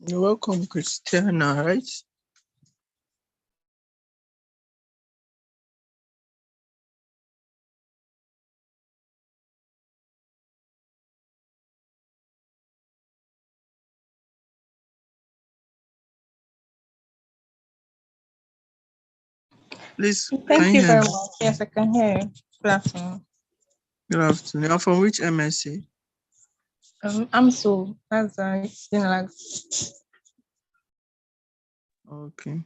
You're welcome, Christiana, right? Please, Thank can you you hear very me? much. Yes, I can hear you. Good afternoon. Good afternoon. You're from which MSc? I'm so that's like Okay.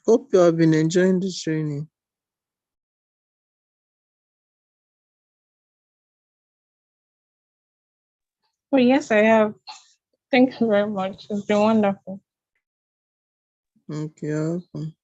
Hope you have been enjoying the training. oh yes, I have. Thank you very much. It's been wonderful. Okay, you're welcome.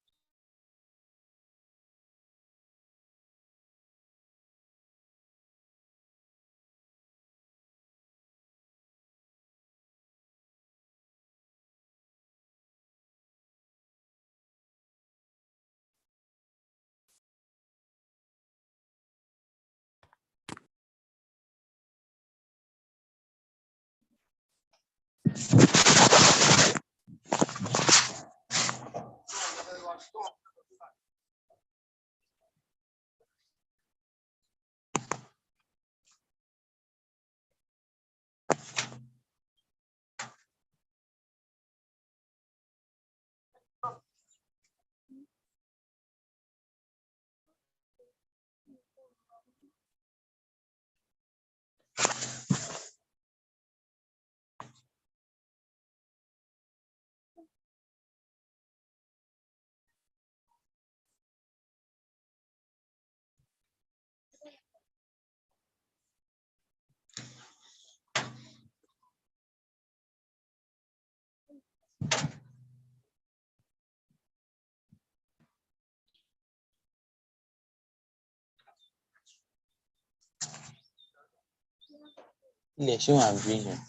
Ilé ṣé wà bí yẹn?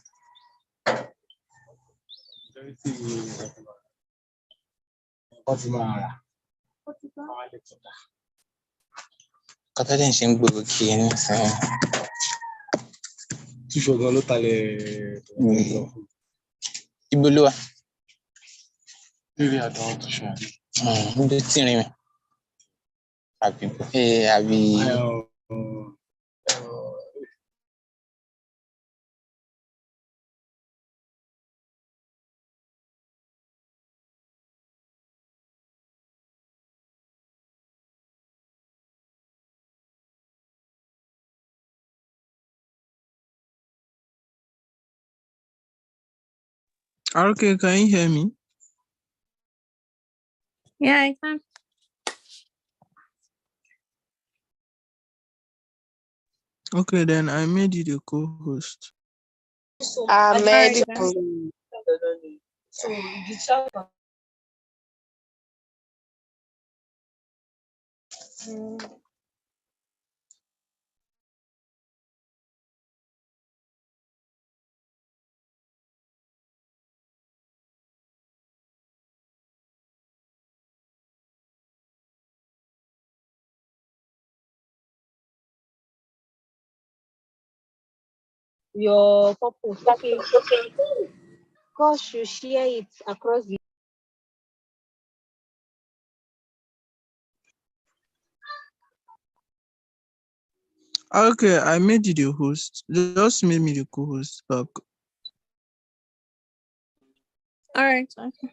Kọ́tà dẹ̀ ṣe ń gbòòrò kí ẹ ní sẹ́yìn. Tíṣọ gan ló talẹ̀ Ibo ló wà? rírì àtàwọn tíṣọ. Níbi tí rìn mi. Àbí. Okay, can you hear me? Yeah, I can. Okay, then I made you the co-host. Ahmed. Your purpose, okay. God should share it across the. Okay, I made you the host. Just made me the co-host back. All right. Okay.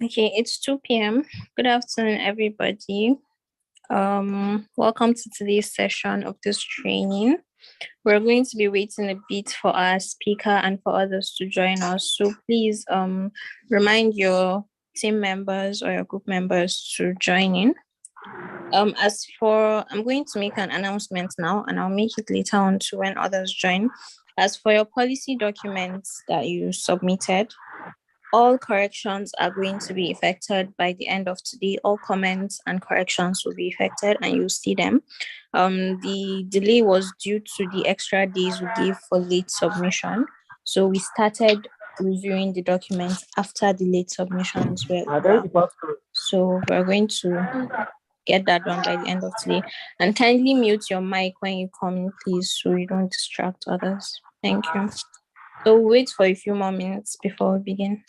Okay, it's 2 p.m. Good afternoon, everybody. Welcome to today's session of this training. We're going to be waiting a bit for our speaker and for others to join us. So please remind your team members or your group members to join in. I'm going to make an announcement now, and I'll make it later on to when others join. As for your policy documents that you submitted, all corrections are going to be effected by the end of today. All comments and corrections will be effected, and you'll see them. The delay was due to the extra days we gave for late submission. So we started reviewing the documents after the late submissions were over. So we're going to get that done by the end of today. And kindly mute your mic when you come in, please, so you don't distract others. Thank you. So we'll wait for a few more minutes before we begin.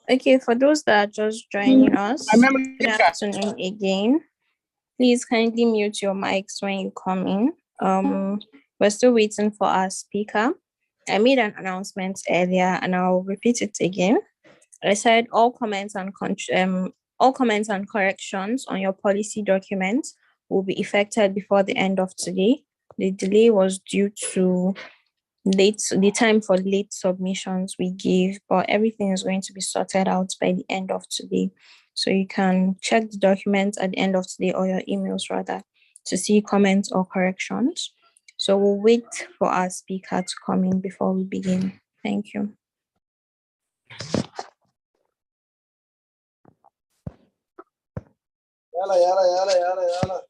Okay, for those that are just joining us, good afternoon again. Please kindly mute your mics when you come in. We're still waiting for our speaker. I made an announcement earlier and I'll repeat it again. I said all comments and corrections on your policy documents will be effected before the end of today. The delay was due to the time for late submissions we gave, but everything is going to be sorted out by the end of today. So you can check the documents at the end of today, or your emails rather, to see comments or corrections. So we'll wait for our speaker to come in before we begin. Thank you. Yala.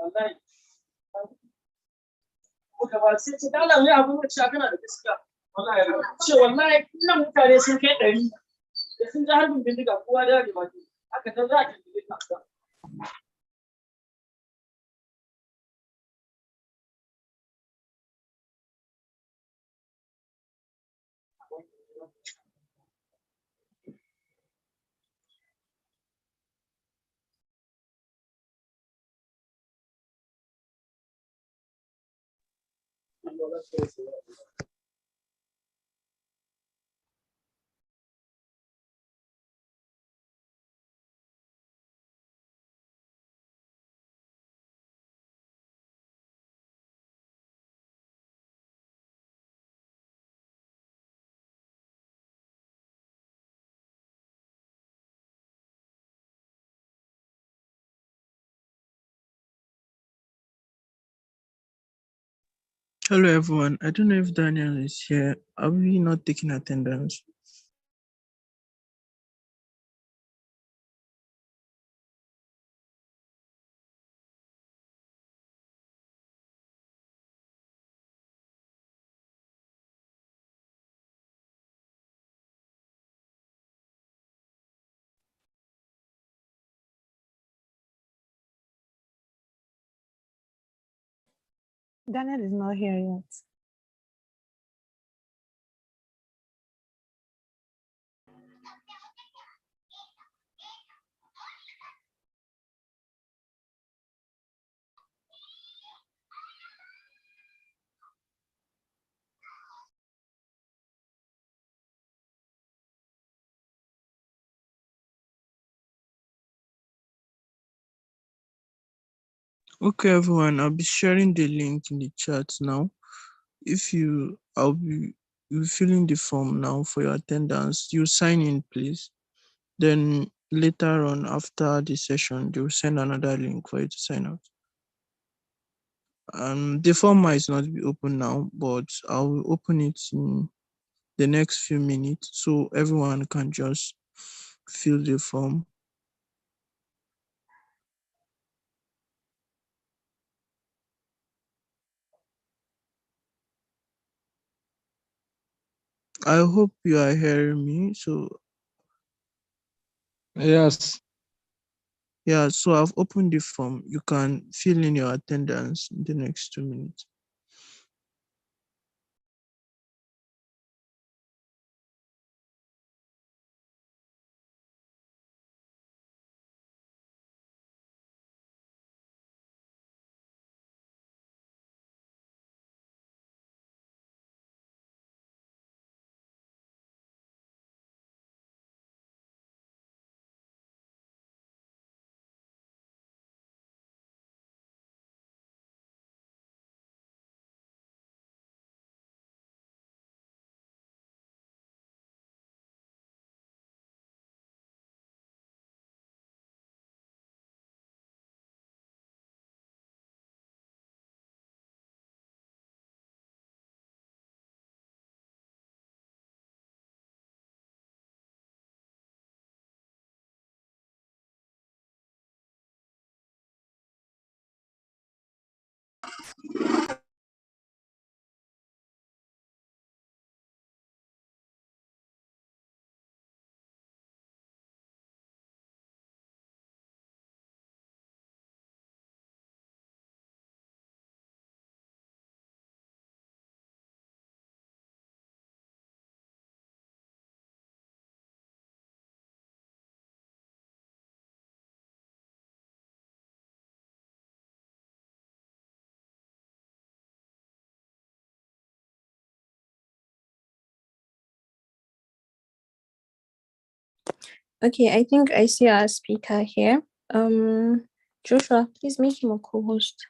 Wallahi. Muka ba sai ce dala wani abu mu ci kana da gaskiya. Wallahi ce wallahi nan mutane sun kai 100 da sun ji harbin bindiga kowa da ya ba haka ta za ta yi ta. Hello, everyone. I don't know if Daniel is here. Are we not taking attendance? Daniel is not here yet. Okay, everyone. I'll be sharing the link in the chat now. I'll be filling the form now for your attendance. You sign in, please. Then later on, after the session, they'll send another link for you to sign out. The form might not be open now, but I'll open it in the next few minutes so everyone can just fill the form I hope you are hearing me. So Yes. yeah, so I've opened the form. You can fill in your attendance in the next 2 minutes. Okay, I think I see our speaker here. Joshua, please make him a co-host.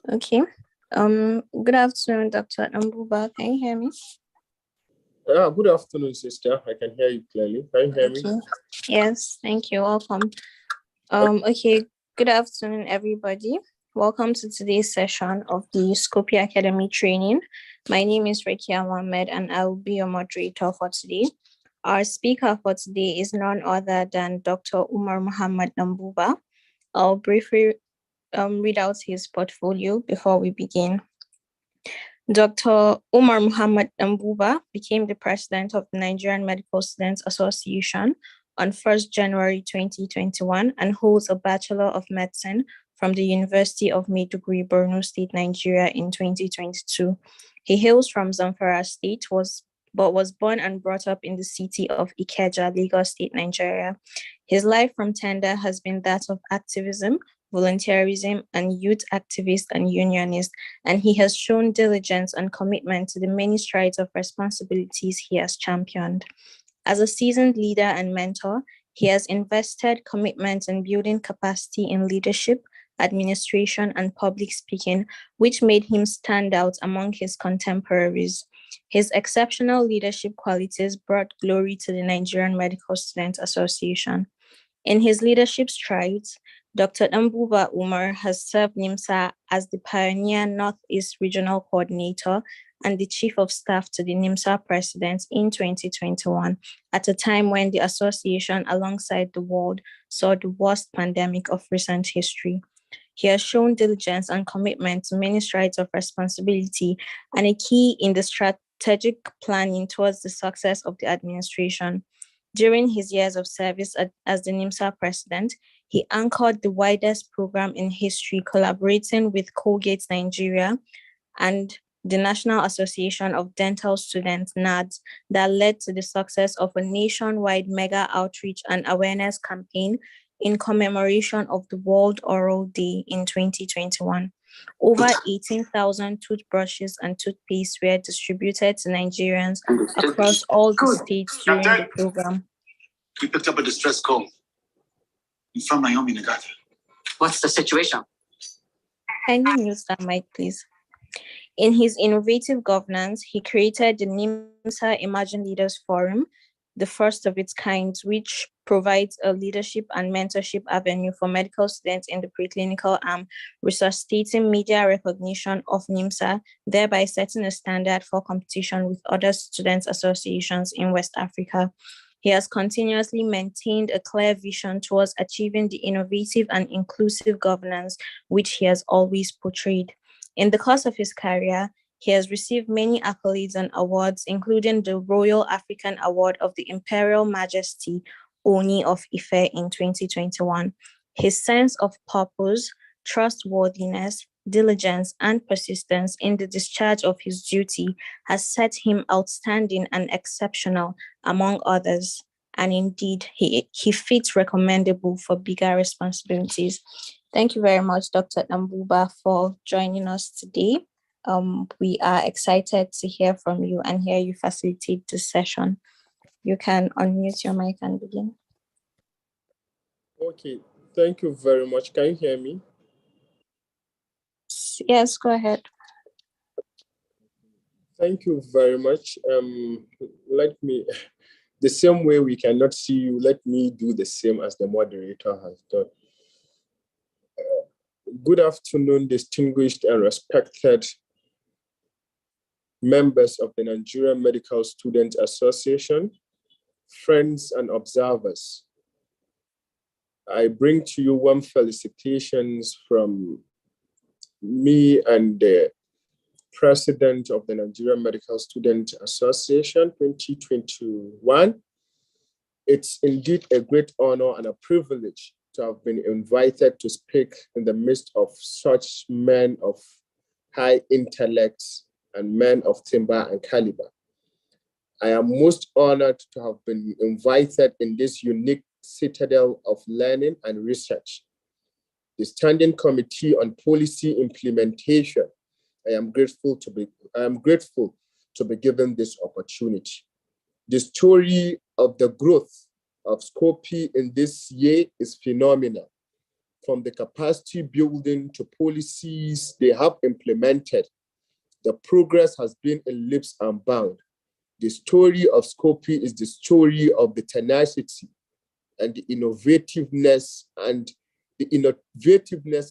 Okay. Good afternoon, Dr. Ambuba. Can you hear me? Good afternoon, sister. I can hear you clearly. Can you hear me? Okay. Yes, thank you. Welcome. Okay, good afternoon, everybody. Welcome to today's session of the SCOPI Academy training. My name is Rekia Mohammed, and I will be your moderator for today. Our speaker for today is none other than Dr. Umar Muhammad Nambuba. I'll briefly read out his portfolio before we begin. Dr. Umar Muhammad Nambuba became the president of the Nigerian Medical Students Association on 1st January 2021 and holds a Bachelor of Medicine from the University of Maiduguri, Borno State, Nigeria in 2022. He hails from Zamfara State, but was born and brought up in the city of Ikeja, Lagos State, Nigeria. His life from tender has been that of activism, volunteerism, and youth activist and unionist, and he has shown diligence and commitment to the many strides of responsibilities he has championed. As a seasoned leader and mentor, he has invested commitment in building capacity in leadership, administration, and public speaking, which made him stand out among his contemporaries. His exceptional leadership qualities brought glory to the Nigerian Medical Students Association. In his leadership strides, Dr. Nambuba Umar has served NiMSA as the pioneer Northeast Regional Coordinator and the Chief of Staff to the NiMSA President in 2021, at a time when the association alongside the world saw the worst pandemic of recent history. He has shown diligence and commitment to many strides of responsibility and a key in the strategic planning towards the success of the administration. During his years of service as the NiMSA president, he anchored the widest program in history, collaborating with Colgate Nigeria and the National Association of Dental Students, NADS, that led to the success of a nationwide mega outreach and awareness campaign in commemoration of the World Oral Day in 2021. Over 18,000 toothbrushes and toothpaste were distributed to Nigerians across all the states during the program. We picked up a distress call from Naomi Nagata. What's the situation? Can you mute that mic, please? In his innovative governance, he created the NiMSA Imagine Leaders Forum, the first of its kind, which provides a leadership and mentorship avenue for medical students in the preclinical arm, resuscitating media recognition of NiMSA, thereby setting a standard for competition with other students' associations in West Africa. He has continuously maintained a clear vision towards achieving the innovative and inclusive governance which he has always portrayed. In the course of his career, he has received many accolades and awards, including the Royal African Award of the Imperial Majesty Oni of Ife in 2021. His sense of purpose, trustworthiness, diligence, and persistence in the discharge of his duty has set him outstanding and exceptional among others. And indeed, he fits recommendable for bigger responsibilities. Thank you very much, Dr. Nambuba, for joining us today. We are excited to hear from you and hear you facilitate this session. You can unmute your mic and begin. Okay, thank you very much. Can you hear me? Yes, go ahead. Thank you very much. The same way we cannot see you, let me do the same as the moderator has done. Good afternoon, distinguished and respected members of the Nigerian Medical Students Association, friends and observers. I bring to you warm felicitations from me and the President of the Nigerian Medical Students Association 2021. It's indeed a great honor and a privilege to have been invited to speak in the midst of such men of high intellect and men of timber and caliber. I am most honored to have been invited in this unique citadel of learning and research. The Standing Committee on Policy Implementation, I am grateful to be given this opportunity. The story of the growth of SCOPI in this year is phenomenal. From the capacity building to policies they have implemented, the progress has been in leaps and bounds. The story of SCOPI is the story of the tenacity and the innovativeness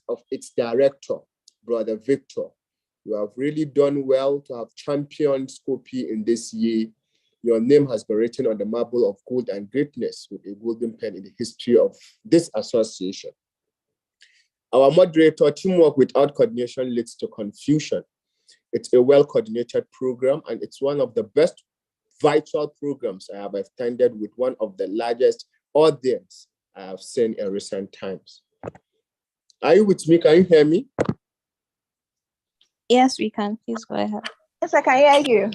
of its director, Brother Victor. You have really done well to have championed SCOPI in this year. Your name has been written on the marble of gold and greatness with a golden pen in the history of this association. Our moderator, teamwork without coordination leads to confusion. It's a well-coordinated program, and it's one of the best virtual programs I have attended with one of the largest audience I have seen in recent times. Are you with me? Can you hear me? Yes, we can. Please go ahead. Yes, I can hear you.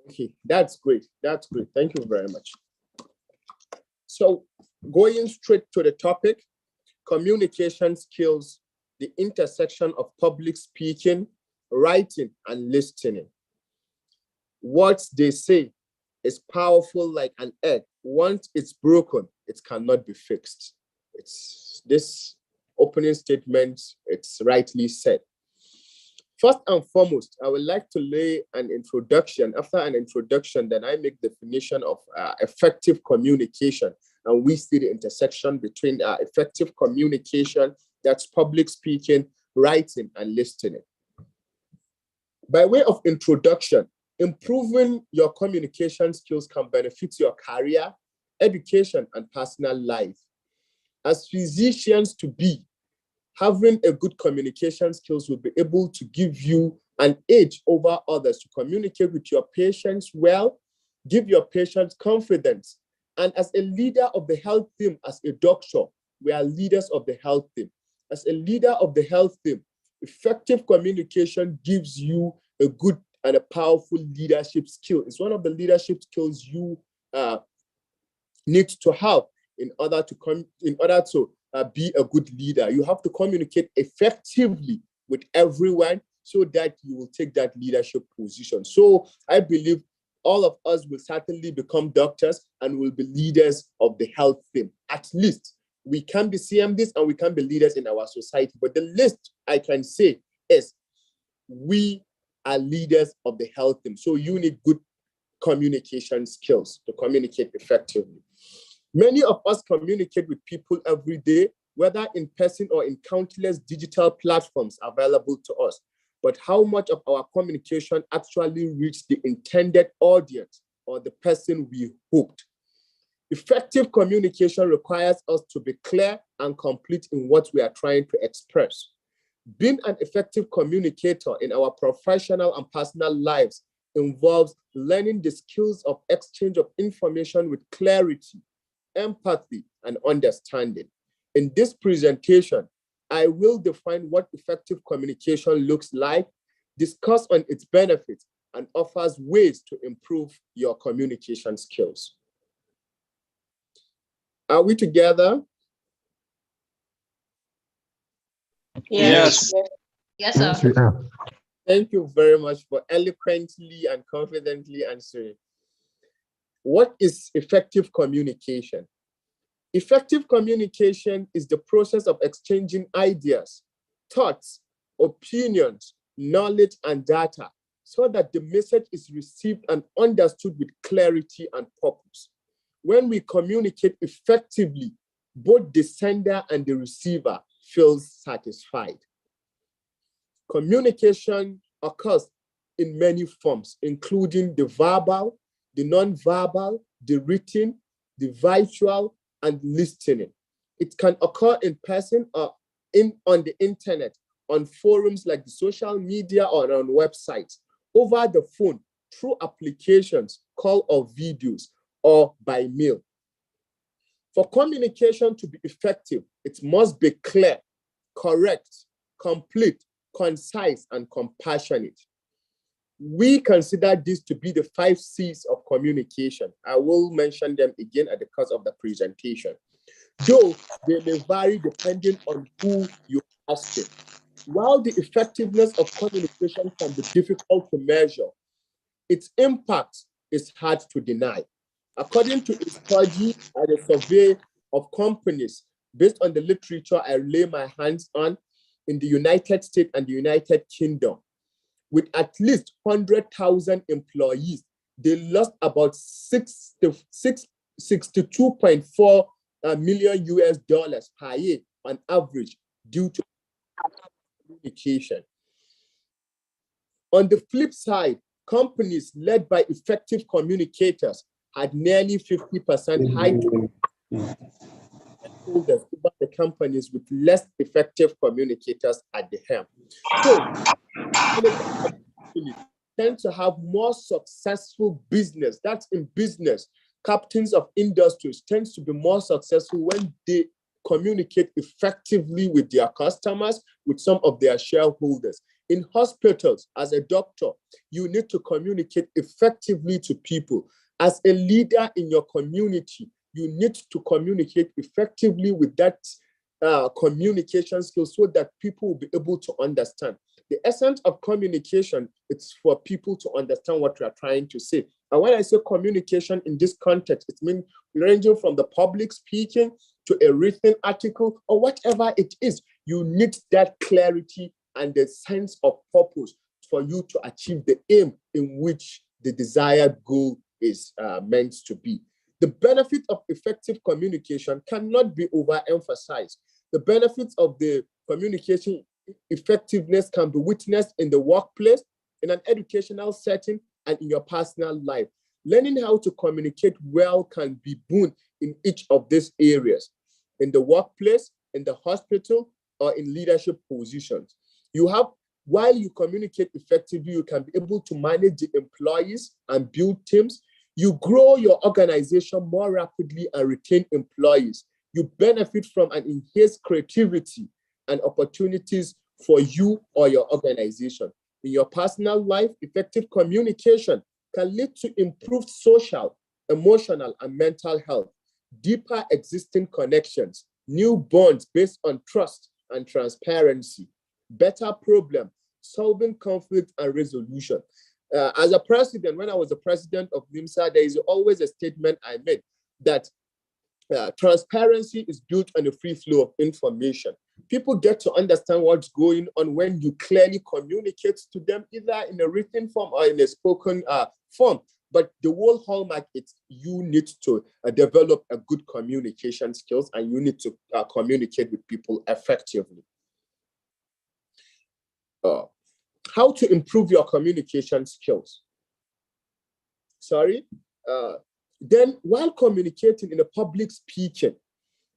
Okay, that's great. That's great. Thank you very much. So going straight to the topic, communication skills, the intersection of public speaking, writing, and listening. What they say is powerful like an egg. Once it's broken, it cannot be fixed. It's this opening statement, it's rightly said. First and foremost, I would like to lay an introduction. After an introduction, then I make definition of effective communication. And we see the intersection between effective communication, that's public speaking, writing, and listening. By way of introduction, improving your communication skills can benefit your career, education, and personal life. As physicians to be, having a good communication skills will be able to give you an edge over others to communicate with your patients well, give your patients confidence. And as a leader of the health team, as a doctor, we are leaders of the health team. As a leader of the health team, effective communication gives you a good and a powerful leadership skill. It's one of the leadership skills you need to have in order to be a good leader. You have to communicate effectively with everyone so that you will take that leadership position. So I believe all of us will certainly become doctors and will be leaders of the health team. At least we can be CMDs and we can be leaders in our society. But the least I can say is we are leaders of the health team. So you need good communication skills to communicate effectively. Many of us communicate with people every day, whether in person or in countless digital platforms available to us. But how much of our communication actually reached the intended audience or the person we hoped? Effective communication requires us to be clear and complete in what we are trying to express. Being an effective communicator in our professional and personal lives involves learning the skills of exchange of information with clarity, empathy, and understanding. In this presentation, I will define what effective communication looks like, discuss on its benefits, and offers ways to improve your communication skills. Are we together? Yes. Yes, sir. Thank you very much for eloquently and confidently answering. What is effective communication? Effective communication is the process of exchanging ideas, thoughts, opinions, knowledge, and data so that the message is received and understood with clarity and purpose. When we communicate effectively, both the sender and the receiver feels satisfied. Communication occurs in many forms, including the verbal, the non-verbal, the written, the visual, and listening. It can occur in person or on the internet, on forums like the social media or on websites, over the phone, through applications, call or videos, or by mail. For communication to be effective, it must be clear, correct, complete, concise, and compassionate. We consider this to be the 5 C's of communication. I will mention them again at the course of the presentation, though they may vary depending on who you're asking. While the effectiveness of communication can be difficult to measure, its impact is hard to deny. According to a study and a survey of companies based on the literature I lay my hands on in the United States and the United Kingdom, with at least 100,000 employees, they lost about 62.4 million US dollars per year on average due to communication. On the flip side, companies led by effective communicators had nearly 50% higher over the companies with less effective communicators at the helm. So, tend to have more successful business. That's in business. Captains of industries tend to be more successful when they communicate effectively with their customers, with some of their shareholders. In hospitals, as a doctor, you need to communicate effectively to people. As a leader in your community, you need to communicate effectively with that communication skills so that people will be able to understand. The essence of communication is for people to understand what you are trying to say. And when I say communication in this context, it means ranging from the public speaking to a written article or whatever it is. You need that clarity and the sense of purpose for you to achieve the aim in which the desired goal is meant to be. The benefit of effective communication cannot be overemphasized. The benefits of the communication effectiveness can be witnessed in the workplace, in an educational setting, and in your personal life. Learning how to communicate well can be boon in each of these areas, in the workplace, in the hospital, or in leadership positions. While you communicate effectively, you can be able to manage the employees and build teams. You grow your organization more rapidly and retain employees. You benefit from an enhanced creativity and opportunities for you or your organization. In your personal life, effective communication can lead to improved social, emotional, and mental health, deeper existing connections, new bonds based on trust and transparency, better problem solving, conflict and resolution. As a president, when I was the president of NiMSA, there is always a statement I made that transparency is built on the free flow of information. People get to understand what's going on when you clearly communicate to them, either in a written form or in a spoken form. But the whole hallmark is you need to develop a good communication skills, and you need to communicate with people effectively. How to improve your communication skills? Then while communicating in a public speaking,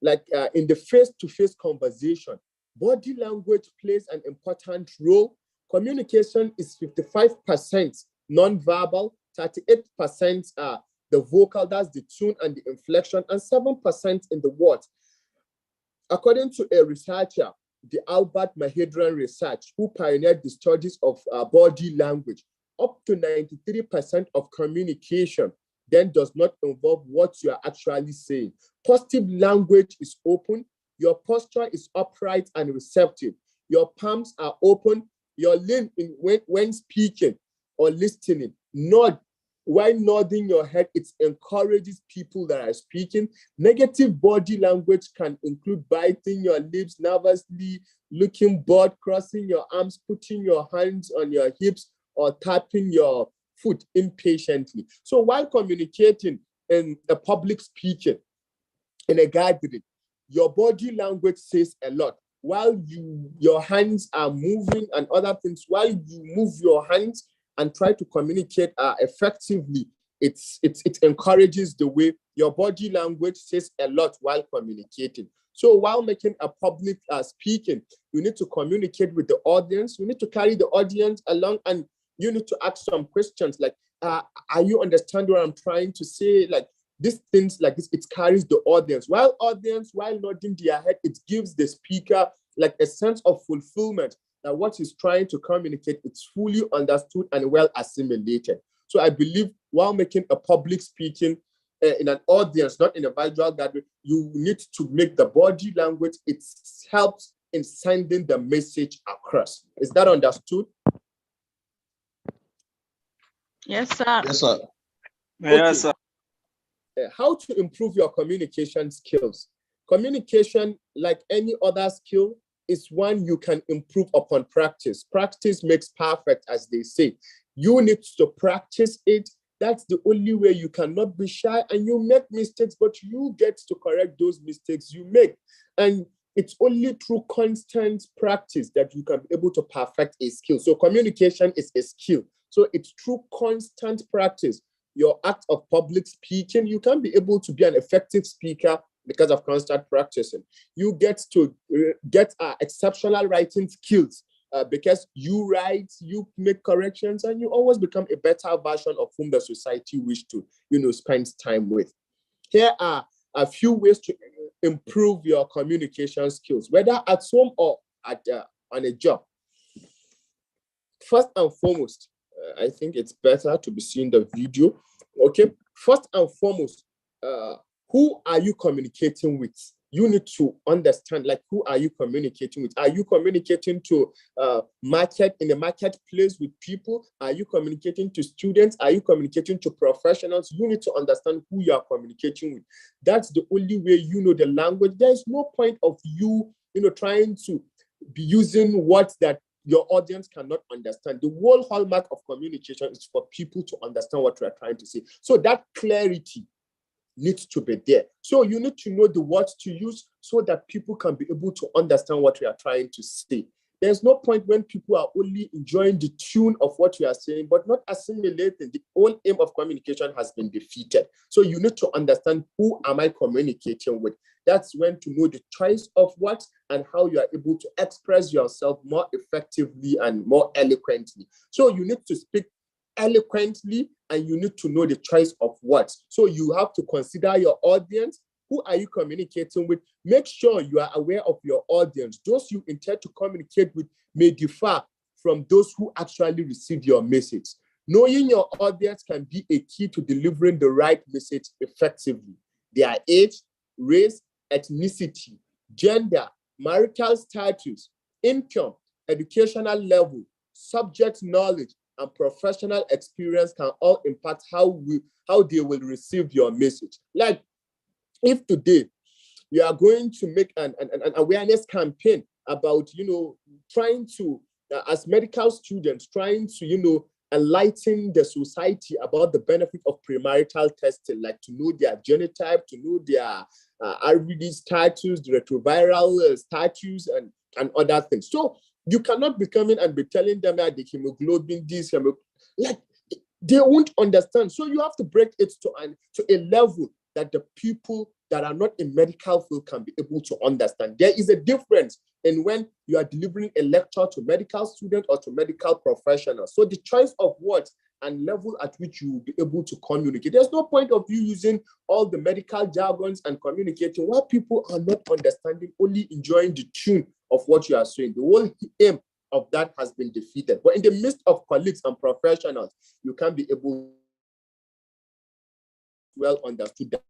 like in the face-to-face conversation, body language plays an important role. Communication is 55% non-verbal, 38% the vocal, that's the tone and the inflection, and 7% in the words. According to a researcher, the Albert Mahedran research, who pioneered the studies of body language, up to 93% of communication then does not involve what you are actually saying. Positive language is open, your posture is upright and receptive, your palms are open, your lean in when speaking or listening. Nod. While nodding your head, it encourages people that are speaking. Negative body language can include biting your lips nervously, looking bored, crossing your arms, putting your hands on your hips, or tapping your foot impatiently. So while communicating in a public speaking, in a gathering, your body language says a lot. While your hands are moving and other things, while you move your hands and try to communicate effectively, it encourages the way your body language says a lot while communicating. So while making a public speaking, you need to communicate with the audience. You need to carry the audience along, and you need to ask some questions like, are you understanding what I'm trying to say? Like these things like this, it carries the audience. While nodding their head, it gives the speaker like a sense of fulfillment that what he's trying to communicate, it's fully understood and well assimilated. So I believe while making a public speaking in an audience, not in a virtual gathering, you need to make the body language, it helps in sending the message across. Is that understood? Yes, sir. Yes, sir. Okay. Yes, sir. How to improve your communication skills? Communication, like any other skill, is one you can improve upon practice. Practice makes perfect, as they say. You need to practice it. That's the only way. You cannot be shy, and you make mistakes, but you get to correct those mistakes you make. And it's only through constant practice that you can be able to perfect a skill. So communication is a skill. So it's through constant practice. Your act of public speaking, you can be able to be an effective speaker because of constant practicing. You get to get exceptional writing skills because you write, you make corrections, and you always become a better version of whom the society wish to, spend time with. Here are a few ways to improve your communication skills, whether at home or on a job. First and foremost, I think it's better to be seeing the video. Okay. First and foremost, who are you communicating with? You need to understand, like, who are you communicating with? Are you communicating to market in a marketplace with people? Are you communicating to students? Are you communicating to professionals? You need to understand who you are communicating with. That's the only way you know the language. There's no point of you, trying to be using words that your audience cannot understand. The whole hallmark of communication is for people to understand what you are trying to say. So that clarity needs to be there. So you need to know the words to use so that people can be able to understand what we are trying to say. There's no point when people are only enjoying the tune of what we are saying, but not assimilating. The whole aim of communication has been defeated. So you need to understand, who am I communicating with? That's when to know the choice of what and how you are able to express yourself more effectively and more eloquently. So you need to speak eloquently, and you need to know the choice of words. So you have to consider your audience. Who are you communicating with? Make sure you are aware of your audience. Those you intend to communicate with may differ from those who actually receive your message. Knowing your audience can be a key to delivering the right message effectively. Their age, race, ethnicity, gender, marital status, income, educational level, subject knowledge, and professional experience can all impact how they will receive your message. Like, if today we are going to make an awareness campaign about, trying to, as medical students, trying to, enlighten the society about the benefit of premarital testing, like to know their genotype, to know their RBD status, the retroviral status, and other things. So you cannot be coming and be telling them that the hemoglobin, like they won't understand. So you have to break it to a level that the people that are not in medical field can be able to understand. There is a difference in when you are delivering a lecture to medical students or to medical professionals. So the choice of words and level at which you will be able to communicate. There's no point of you using all the medical jargons and communicating while people are not understanding, only enjoying the tune of what you are saying. The whole aim of that has been defeated. But in the midst of colleagues and professionals, you can be able to well understood that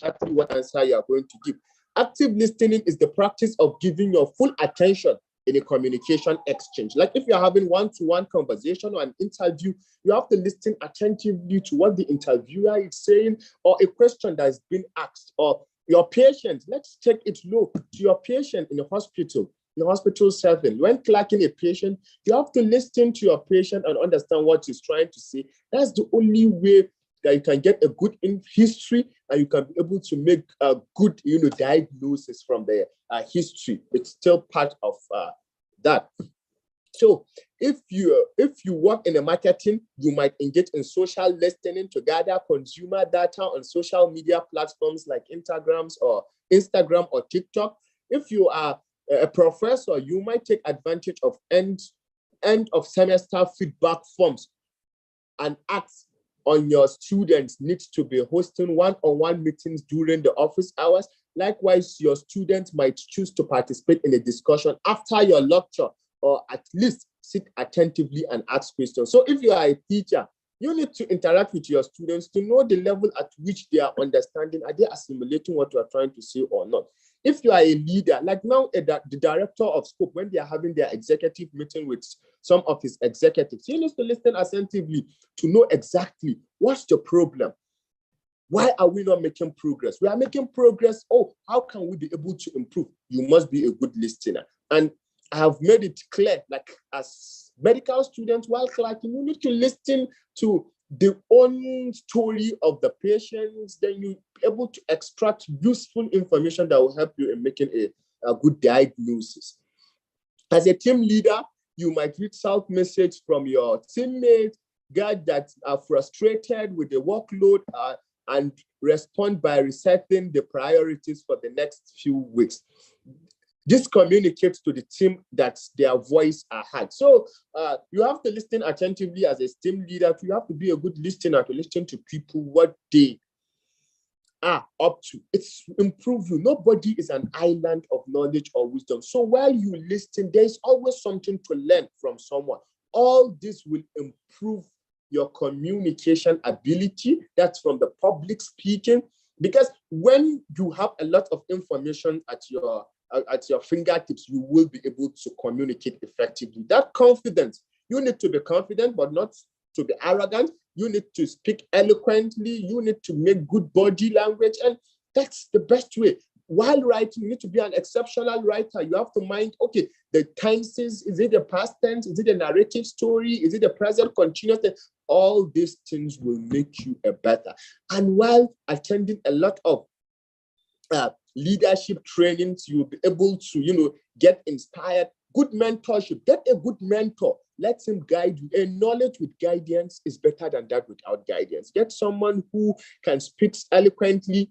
exactly what answer you are going to give. Active listening is the practice of giving your full attention in a communication exchange. Like if you're having one-to-one conversation or an interview, you have to listen attentively to what the interviewer is saying, or a question that is being asked, or your patient. Let's take it low to your patient in the hospital. In the hospital setting, when clerking a patient, you have to listen to your patient and understand what he's trying to say. That's the only way that you can get a good history, and you can be able to make a good, diagnosis from the history. It's still part of that. So if you work in the marketing, you might engage in social listening to gather consumer data on social media platforms like Instagram or TikTok. If you are a professor, you might take advantage of end of semester feedback forms and ask on your students need to be hosting one-on-one meetings during the office hours. Likewise, your students might choose to participate in a discussion after your lecture, or at least sit attentively and ask questions. So if you are a teacher, you need to interact with your students to know the level at which they are understanding. Are they assimilating what you are trying to say or not? If you are a leader, like now the director of SCOPI, when they are having their executive meeting with some of his executives, you need to listen attentively to know exactly what's the problem. Why are we not making progress? We are making progress. Oh, how can we be able to improve? You must be a good listener. And I have made it clear, like as medical students, while clerking, you need to listen to the own story of the patients. Then you're able to extract useful information that will help you in making a good diagnosis. As a team leader, you might reach out message from your teammates, guys that are frustrated with the workload, and respond by resetting the priorities for the next few weeks. This communicates to the team that their voice are heard. So you have to listen attentively as a team leader. You have to be a good listener to listen to people, what they are up to. It's improve you. Nobody is an island of knowledge or wisdom. So while you listen, there's always something to learn from someone. All this will improve your communication ability. That's from the public speaking. Because when you have a lot of information at your fingertips, you will be able to communicate effectively. That confidence, you need to be confident, but not to be arrogant. You need to speak eloquently. You need to make good body language. And that's the best way. While writing, you need to be an exceptional writer. You have to mind, okay, the tenses, is it the past tense? Is it a narrative story? Is it the present continuous tense? All these things will make you a better. And while attending a lot of leadership trainings, you'll be able to, get inspired. Good mentorship. Get a good mentor. Let him guide you. A knowledge with guidance is better than that without guidance. Get someone who can speak eloquently.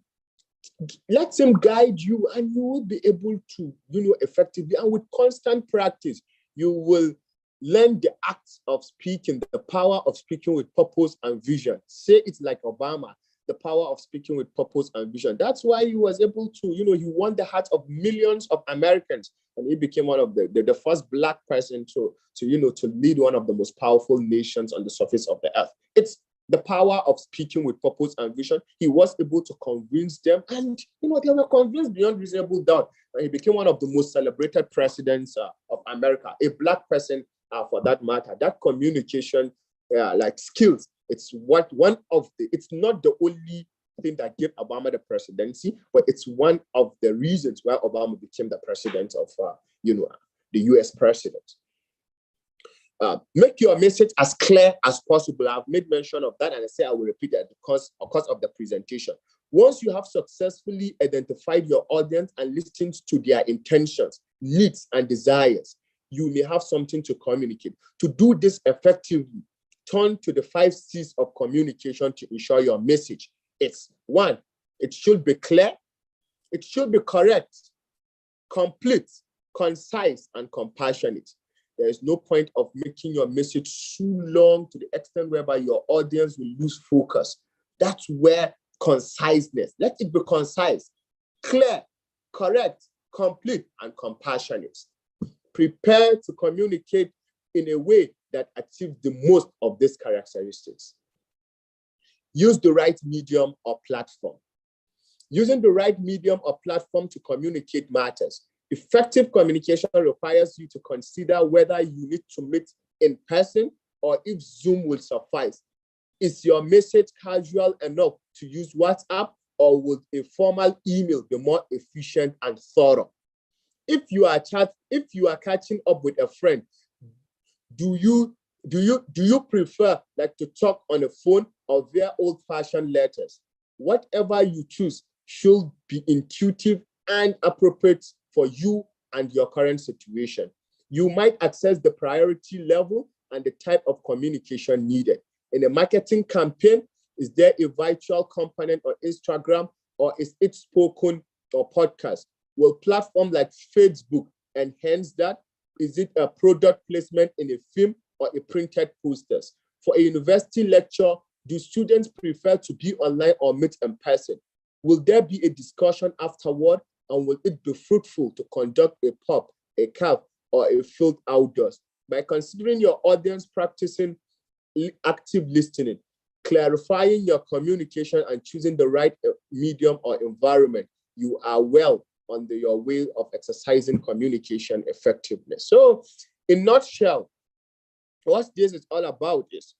Let him guide you, and you will be able to, effectively. And with constant practice, you will learn the act of speaking, the power of speaking with purpose and vision. Say it like Obama. The power of speaking with purpose and vision. That's why he was able to, he won the hearts of millions of Americans, and he became one of the first Black person to lead one of the most powerful nations on the surface of the earth. It's The power of speaking with purpose and vision. He was able to convince them, and they were convinced beyond reasonable doubt. And he became one of the most celebrated presidents of America, a Black person for that matter. That communication, skills, it's not the only thing that gave Obama the presidency, but it's one of the reasons why Obama became the president of the U.S. president. Make your message as clear as possible. I've made mention of that, and I say I will repeat it because of the presentation. Once you have successfully identified your audience and listened to their intentions, needs, and desires, you may have something to communicate. To do this effectively, turn to the 5 C's of communication to ensure your message. It's 1, it should be clear, it should be correct, complete, concise, and compassionate. There is no point of making your message too long to the extent whereby your audience will lose focus. That's where conciseness, let it be concise, clear, correct, complete, and compassionate. Prepare to communicate in a way that achieves the most of these characteristics. Use the right medium or platform. Using the right medium or platform to communicate matters. Effective communication requires you to consider whether you need to meet in person or if Zoom will suffice. Is your message casual enough to use WhatsApp, or would a formal email be more efficient and thorough? If you are catching up with a friend, do you prefer to talk on a phone or via old-fashioned letters? Whatever you choose should be intuitive and appropriate for you and your current situation. You might assess the priority level and the type of communication needed. In a marketing campaign, is there a virtual component on Instagram, or is it spoken or podcast? Will platform like Facebook enhance that? Is it a product placement in a film or a printed posters? For a university lecture, do students prefer to be online or meet in person? Will there be a discussion afterward, and will it be fruitful to conduct a pub, a camp, or a field outdoors? By considering your audience, practicing active listening, clarifying your communication, and choosing the right medium or environment, you are well on your way of exercising communication effectiveness. So, in a nutshell, what this is all about is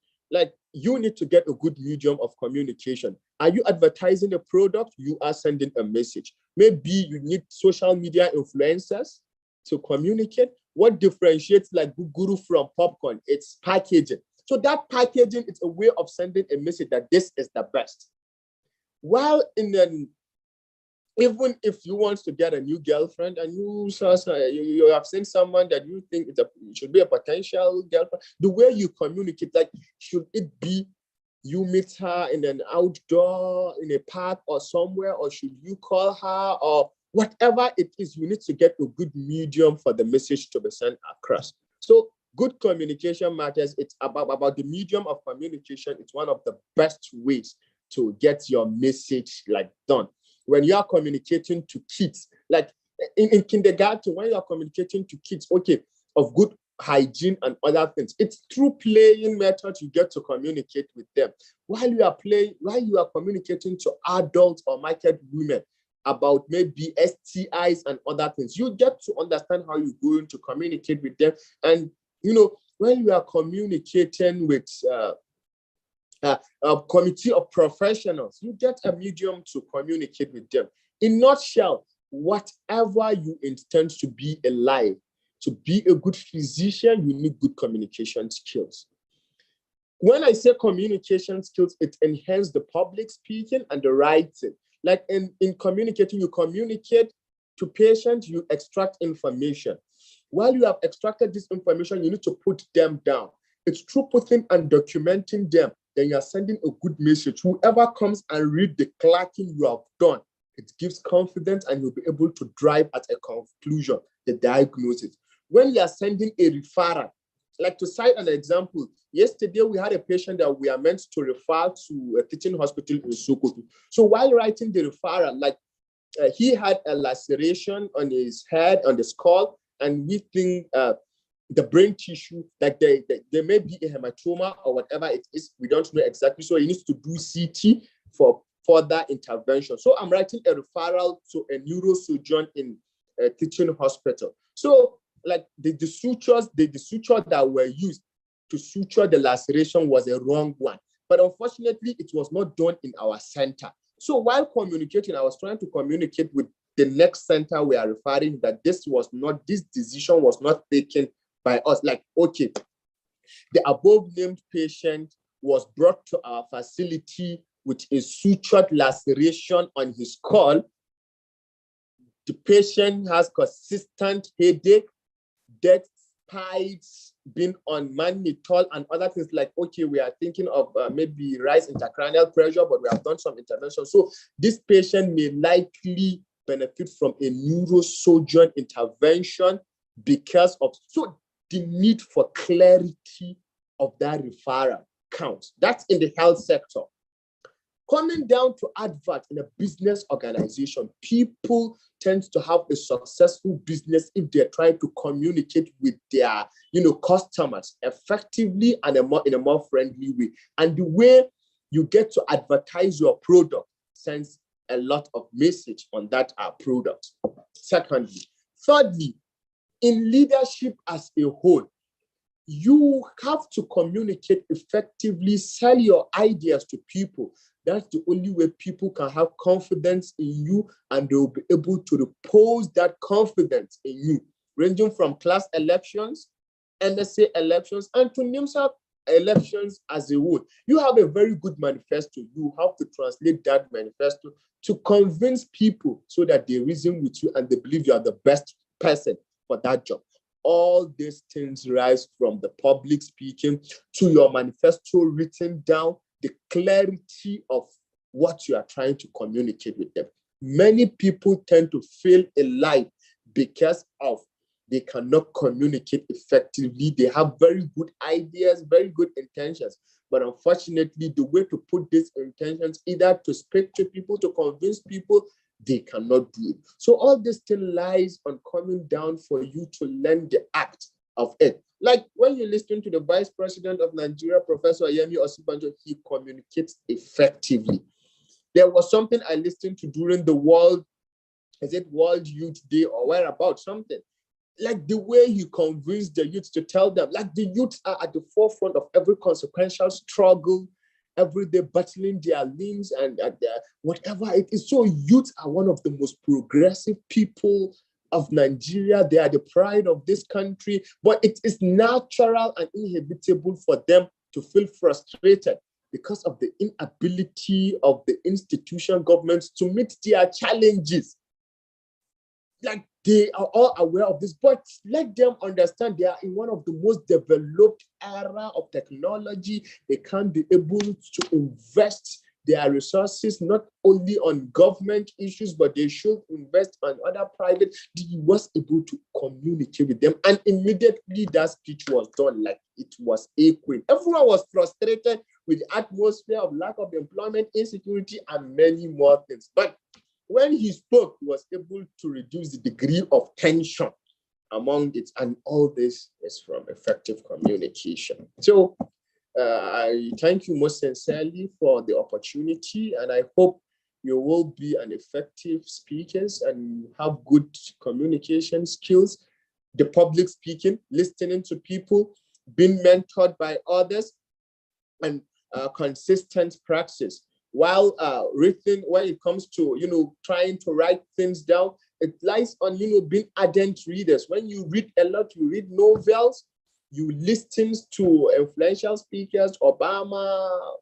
you need to get a good medium of communication. Are you advertising a product? You are sending a message. Maybe you need social media influencers to communicate. What differentiates Guru from popcorn? It's packaging. So that packaging is a way of sending a message that this is the best. While even if you want to get a new girlfriend and you have seen someone that you think it should be a potential girlfriend, the way you communicate, should it be you meet her in an outdoor, in a park or somewhere, or should you call her, or whatever it is, you need to get a good medium for the message to be sent across. So good communication matters. It's about the medium of communication. It's one of the best ways to get your message done. When you are communicating to kids, in kindergarten, when you are communicating to kids, of good hygiene and other things, it's through playing methods you get to communicate with them. While you are communicating to adults or market women about maybe STIs and other things, you get to understand how you're going to communicate with them. And when you are communicating with a committee of professionals, you get a medium to communicate with them. In a nutshell, whatever you intend to be alive, to be a good physician, you need good communication skills. When I say communication skills, it enhances the public speaking and the writing. In communicating, you communicate to patients, you extract information. While you have extracted this information, you need to put them down. It's through putting and documenting them, then you are sending a good message. Whoever comes and read the clerking you have done, it gives confidence and you'll be able to drive at a conclusion, the diagnosis. When you are sending a referral, to cite an example, yesterday we had a patient that we are meant to refer to a teaching hospital in SCOPI. So while writing the referral, he had a laceration on his head, on the skull, and we think the brain tissue, like there may be a hematoma or whatever it is. We don't know exactly. So he needs to do CT for further intervention. So I'm writing a referral to a neurosurgeon in a teaching hospital. So like the suture that were used to suture the laceration was a wrong one. But unfortunately, it was not done in our center. So while communicating, I was trying to communicate with the next center we are referring that this decision was not taken by us. Like, okay, the above named patient was brought to our facility with a sutured laceration on his skull. The patient has consistent headache, despite being on mannitol and other things. Like, okay, we are thinking of maybe rise intracranial pressure, but we have done some intervention. So this patient may likely benefit from a neurosurgeon intervention because of the need for clarity of that referral counts. That's in the health sector. Coming down to advert in a business organization, people tend to have a successful business if they're trying to communicate with their, customers effectively and in a more friendly way. And the way you get to advertise your product sends a lot of message on that product. Secondly, thirdly, in leadership as a whole, you have to communicate effectively, sell your ideas to people. That's the only way people can have confidence in you and they will be able to repose that confidence in you, ranging from class elections, NSA elections, and to NiMSA elections as a whole. You have a very good manifesto. You have to translate that manifesto to convince people so that they reason with you and they believe you are the best person for that job. All these things rise from the public speaking to your manifesto written down, the clarity of what you are trying to communicate with them. Many people tend to fail in life because of they cannot communicate effectively. They have very good ideas, very good intentions, but unfortunately, the way to put these intentions, either to speak to people, to convince people, they cannot do it. So all this thing lies on coming down for you to learn the act of it. Like when you listen to the Vice President of Nigeria, Professor Yemi Osibanjo, he communicates effectively. There was something I listened to during the World Youth Day or whereabouts, something. Like the way he convinced the youth to tell them, like the youth are at the forefront of every consequential struggle, every day battling their limbs and whatever it is. So youth are one of the most progressive people of Nigeria. They are the pride of this country, but it is natural and inevitable for them to feel frustrated because of the inability of the institution governments to meet their challenges. Like they are all aware of this, but let them understand they are in one of the most developed era of technology. They can be able to invest their resources not only on government issues, but they should invest on other private. He was able to communicate with them, and immediately that speech was done, like it was echoing. Everyone was frustrated with the atmosphere of lack of employment, insecurity, and many more things. But when he spoke, he was able to reduce the degree of tension among it, and all this is from effective communication. So I thank you most sincerely for the opportunity, and I hope you will be an effective speakers and have good communication skills, the public speaking, listening to people, being mentored by others, and consistent practice. While written, when it comes to trying to write things down, it lies on being ardent readers. When you read a lot, you read novels, you listen to influential speakers, Obama,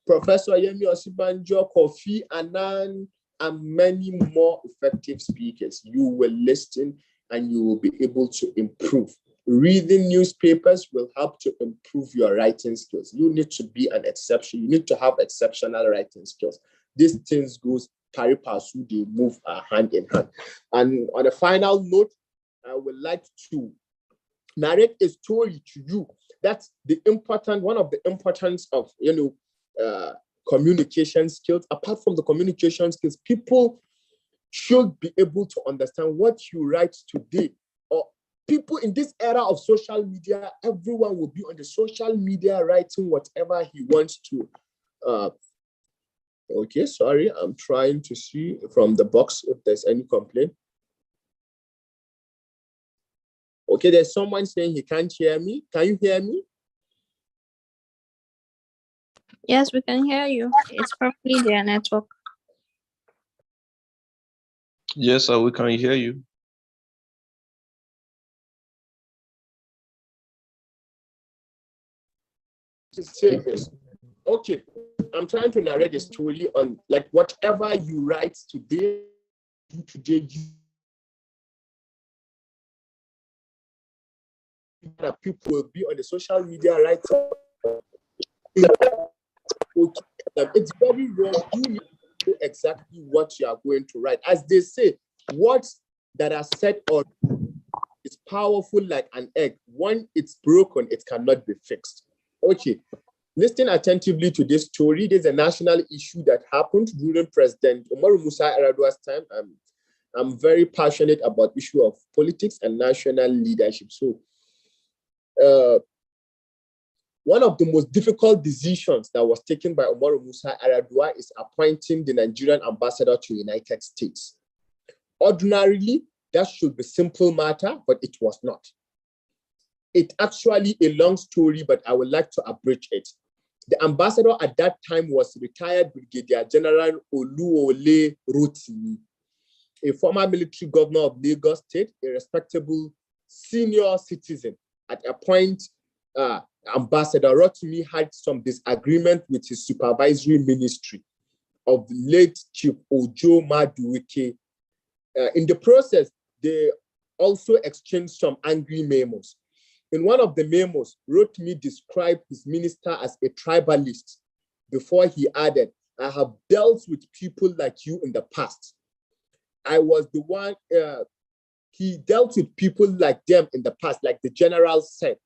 Professor Yemi Osibanjo, Kofi Annan, and many more effective speakers. You will listen and you will be able to improve. Reading newspapers will help to improve your writing skills. You need to be an exception. You need to have exceptional writing skills. These things goes pari passu, they move hand in hand. And on a final note, I would like to narrate a story to you. That's one of the importance of communication skills. Apart from the communication skills, people should be able to understand what you write today or People in this era of social media, everyone will be on the social media writing whatever he wants to. Okay, sorry, I'm trying to see from the box if there's any complaint. Okay, there's someone saying he can't hear me. Can you hear me? Yes, we can hear you. It's probably their network. Yes, sir, we can hear you. To say this. Okay, I'm trying to narrate the story on like whatever you write today, that people will be on the social media right. It's very wrong. You need to know exactly what you are going to write. As they say, words that are said on is powerful like an egg. When it's broken, it cannot be fixed. Okay. Listen attentively to this story. There's a national issue that happened during President Umaru Musa Yar'Adua's time. I'm very passionate about issue of politics and national leadership. So one of the most difficult decisions that was taken by Umaru Musa Yar'Adua is appointing the Nigerian ambassador to the United States. Ordinarily, that should be a simple matter, but it was not. It's actually a long story, but I would like to abridge it. The ambassador at that time was retired Brigadier General Oluwole Rotimi, a former military governor of Lagos State, a respectable senior citizen. At a point, Ambassador Rotimi had some disagreement with his supervisory ministry of late Chief Ojo Madueke. In the process, they also exchanged some angry memos. In one of the memos, Rotimi described his minister as a tribalist before he added, "I have dealt with people like you in the past. I was the one," he dealt with people like them in the past, like the general said,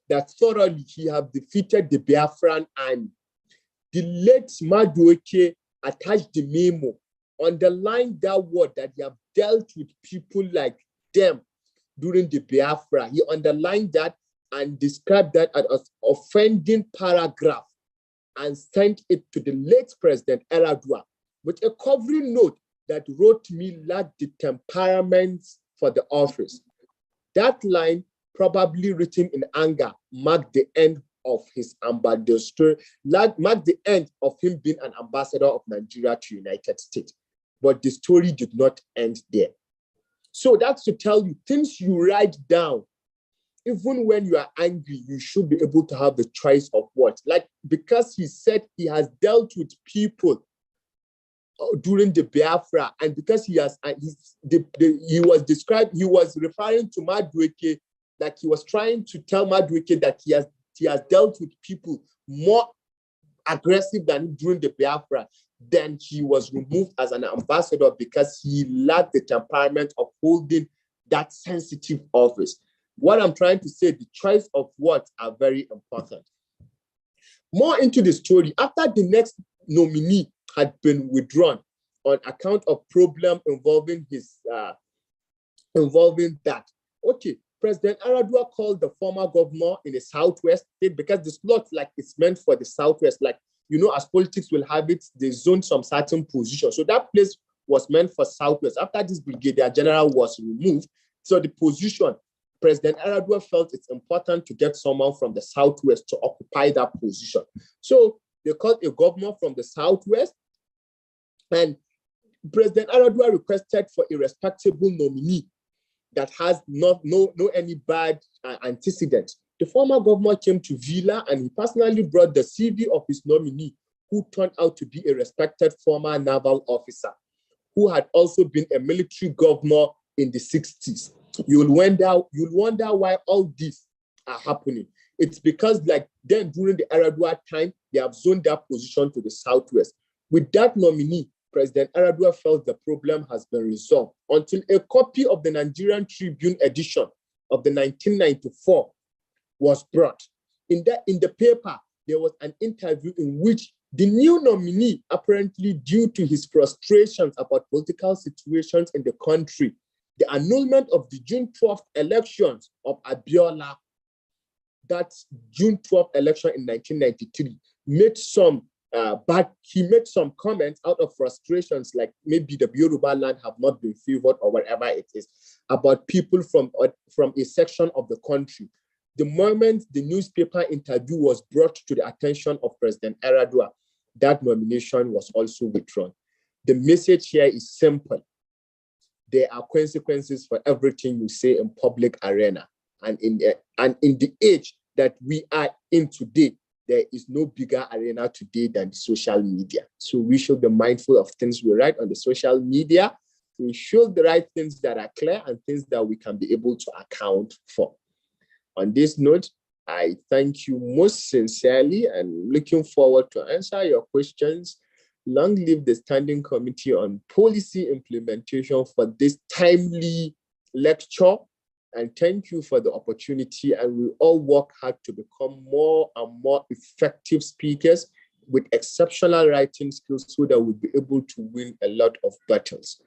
that thoroughly he have defeated the Biafran army. The late Madueke attached the memo, underlined that word that he have dealt with people like them during the Biafra. He underlined that and described that as an offending paragraph and sent it to the late President Yar'Adua with a covering note that Rotimi lacked the temperament for the office. That line, probably written in anger, marked the end of his ambassador, marked the end of him being an ambassador of Nigeria to United States. But the story did not end there. So that's to tell you, things you write down, even when you are angry, you should be able to have the choice of what. Like, because he said he has dealt with people during the Biafra, and because he has, he was referring to Madueke, like he was trying to tell Madueke that he has dealt with people more aggressive than during the Biafra. Then he was removed as an ambassador because he lacked the temperament of holding that sensitive office. What I'm trying to say, the choice of words are very important. More into the story, after the next nominee had been withdrawn on account of problem involving his that. Okay, President Yar'Adua called the former governor in the Southwest state, because the slot, like, it's meant for the Southwest, like, you know, as politics will have it, they zone some certain position. So that place was meant for Southwest. After this Brigadier General was removed, so the position, President Yar'Adua felt it's important to get someone from the Southwest to occupy that position. So they called a governor from the Southwest, and President Yar'Adua requested for a respectable nominee that has no any bad antecedents. The former governor came to Villa and he personally brought the CV of his nominee, who turned out to be a respected former naval officer, who had also been a military governor in the 60s. You'll wonder why all this are happening. It's because, like, then during the Yar'Adua time, they have zoned that position to the Southwest. With that nominee, President Yar'Adua felt the problem has been resolved until a copy of the Nigerian Tribune edition of the 1994 was brought. In the paper, there was an interview in which the new nominee, apparently due to his frustrations about political situations in the country, The annulment of the June 12th elections of Abiola, that's June 12th election in 1993, made some he made some comments out of frustrations, like maybe the Yoruba land have not been favored or whatever it is, about people from a section of the country. The moment the newspaper interview was brought to the attention of President Erdogan, that nomination was also withdrawn. The message here is simple. There are consequences for everything you say in public arena. And in the age that we are in today, there is no bigger arena today than social media. So we should be mindful of things we write on the social media. We should write things that are clear and things that we can be able to account for. On this note, I thank you most sincerely and looking forward to answer your questions. Long live the Standing Committee on Policy Implementation for this timely lecture. And thank you for the opportunity. And we all work hard to become more and more effective speakers with exceptional writing skills so that we'll be able to win a lot of battles.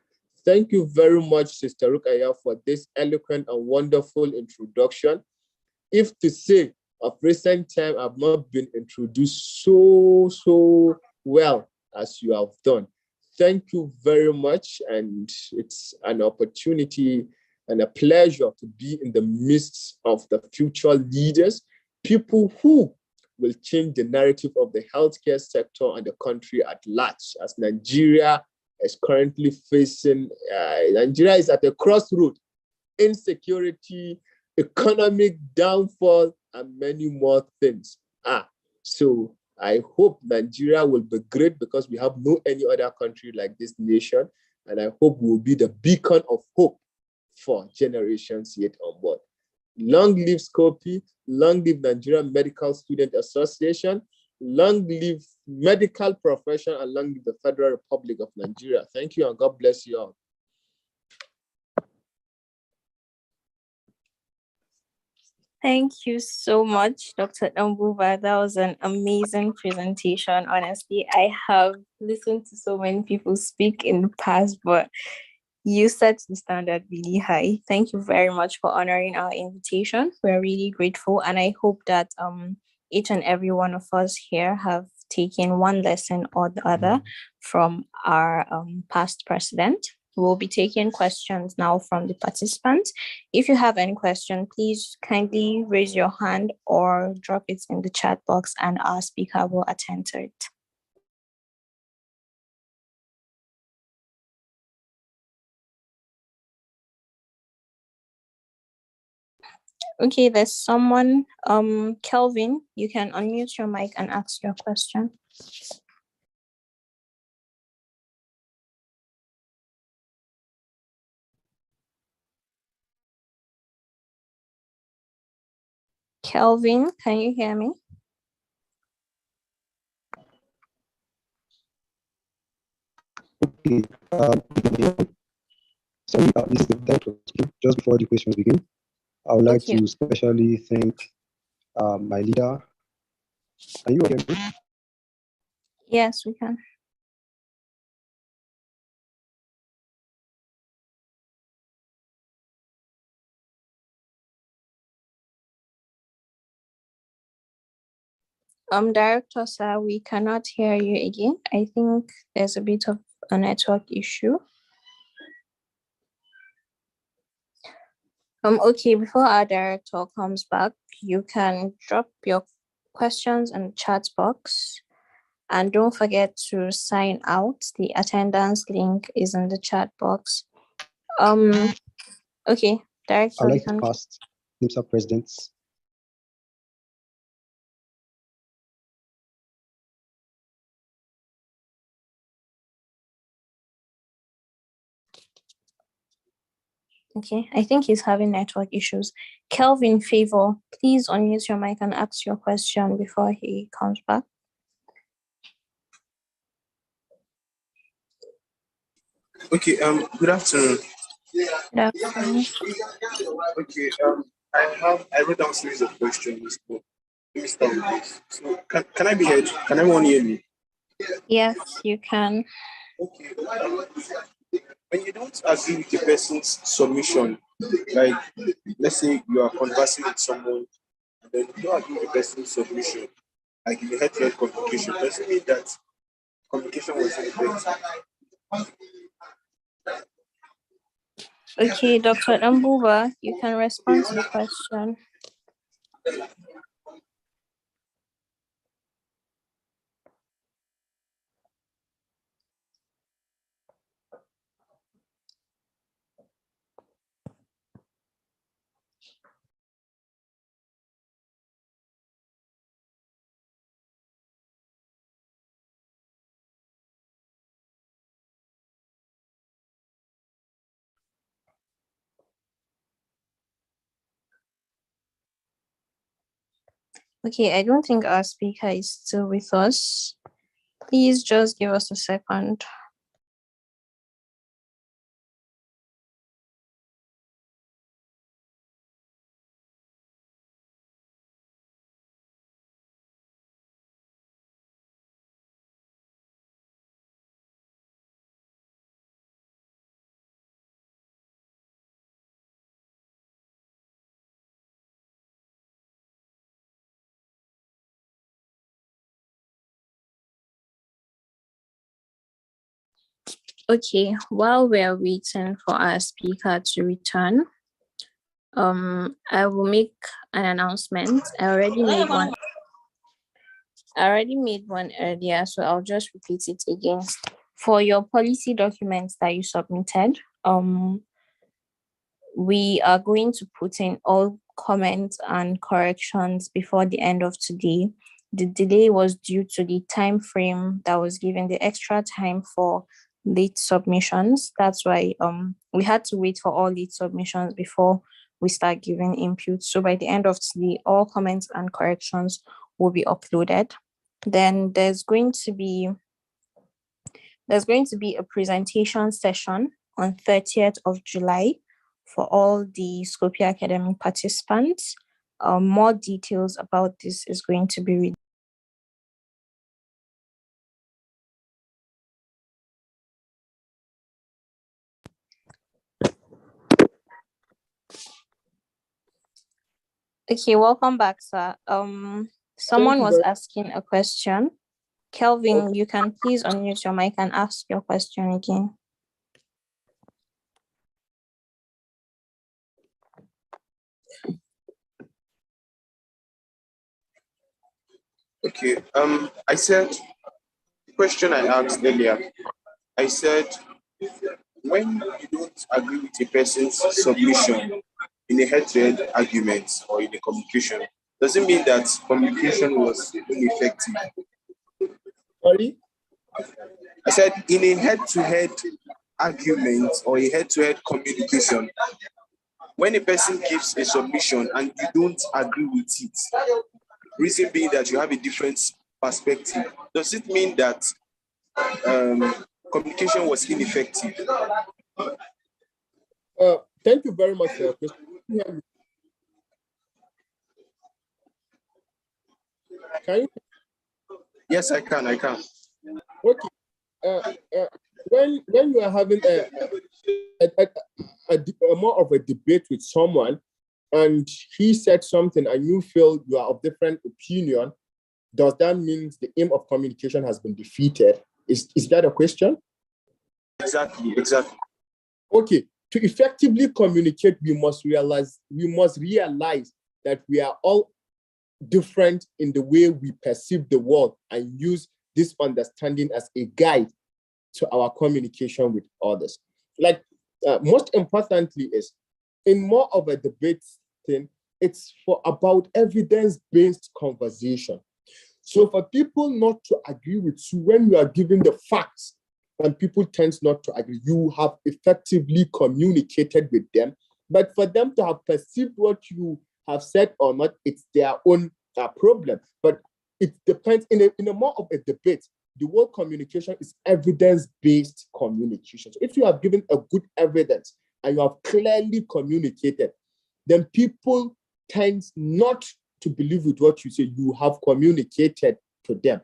Thank you very much, Sister Rukaya, for this eloquent and wonderful introduction. If to say of recent time, I've not been introduced so well as you have done. Thank you very much. And it's an opportunity and a pleasure to be in the midst of the future leaders, people who will change the narrative of the healthcare sector and the country at large, as Nigeria is currently facing, Nigeria is at a crossroad, insecurity, economic downfall, and many more things. So I hope Nigeria will be great because we have no any other country like this nation, and I hope we will be the beacon of hope for generations yet on board. Long live SCOPI, long live Nigerian Medical Student Association, long live medical profession, and long live the Federal Republic of Nigeria. Thank you and God bless you all. Thank you so much, Dr. Nambuba. That was an amazing presentation. Honestly, I have listened to so many people speak in the past, but you set the standard really high. Thank you very much for honoring our invitation. We're really grateful, and I hope that each and every one of us here have taken one lesson or the other from our past president. We'll be taking questions now from the participants. If you have any question, please kindly raise your hand or drop it in the chat box and our speaker will attend to it. Okay, there's someone, Kelvin, you can unmute your mic and ask your question. Kelvin, can you hear me? Okay. Sorry, this is the time to speak. Just before the questions begin, I would like to especially thank my leader. Can you hear me? Yes, we can. Director, sir, we cannot hear you again. I think there's a bit of a network issue. Okay, before our director comes back, you can drop your questions in the chat box. And don't forget to sign out. The attendance link is in the chat box. Okay, director. I'd like to ask NiMSA presidents. Okay, I think he's having network issues. Kelvin Favor, please unmute your mic and ask your question before he comes back. Okay, good afternoon. Good afternoon. Okay, I wrote down a series of questions, but let me start with this. So can I be heard? Can everyone hear me? Yes, you can. Okay. when you don't agree with the person's submission, like let's say you are conversing with someone and then you don't agree with the person's submission, like in the head-to-head communication, does it mean that communication was ineffective? Okay, Dr. Ambuba, you can respond to the question. Okay, I don't think our speaker is still with us. Please just give us a second. Okay, while we're waiting for our speaker to return, I will make an announcement. I already made one earlier, so I'll just repeat it again. For your policy documents that you submitted, we are going to put in all comments and corrections before the end of today. The delay was due to the time frame that was given, the extra time for late submissions. That's why we had to wait for all late submissions before we start giving input. So by the end of today, all comments and corrections will be uploaded. Then there's going to be a presentation session on 30th of July for all the SCOPI Academy participants. More details about this is going to be Okay, welcome back, sir. Someone was asking a question. Kelvin, you can please unmute your mic and ask your question again. Okay. I said the question I asked earlier. I said when you don't agree with a person's submission in a head-to-head argument or in a communication, does it mean that communication was ineffective? Sorry? I said in a head-to-head argument or a head-to-head communication, when a person gives a submission and you don't agree with it, reason being that you have a different perspective, does it mean that communication was ineffective? Thank you very much for your question. Can you? Yes, I can. Okay. When you are having a more of a debate with someone, and he said something, and you feel you are of different opinion, does that mean the aim of communication has been defeated? Is that a question? Exactly. Okay. To effectively communicate, we must realize that we are all different in the way we perceive the world, and use this understanding as a guide to our communication with others. Like most importantly is, in more of a debate thing, it's for about evidence-based conversation. So for people not to agree with you when you are giving the facts, and people tend not to agree, you have effectively communicated with them. But for them to have perceived what you have said or not, it's their own problem. But it depends. In a more of a debate, the word communication is evidence-based communication. So if you have given a good evidence and you have clearly communicated, then people tend not to believe with what you say. You have communicated to them.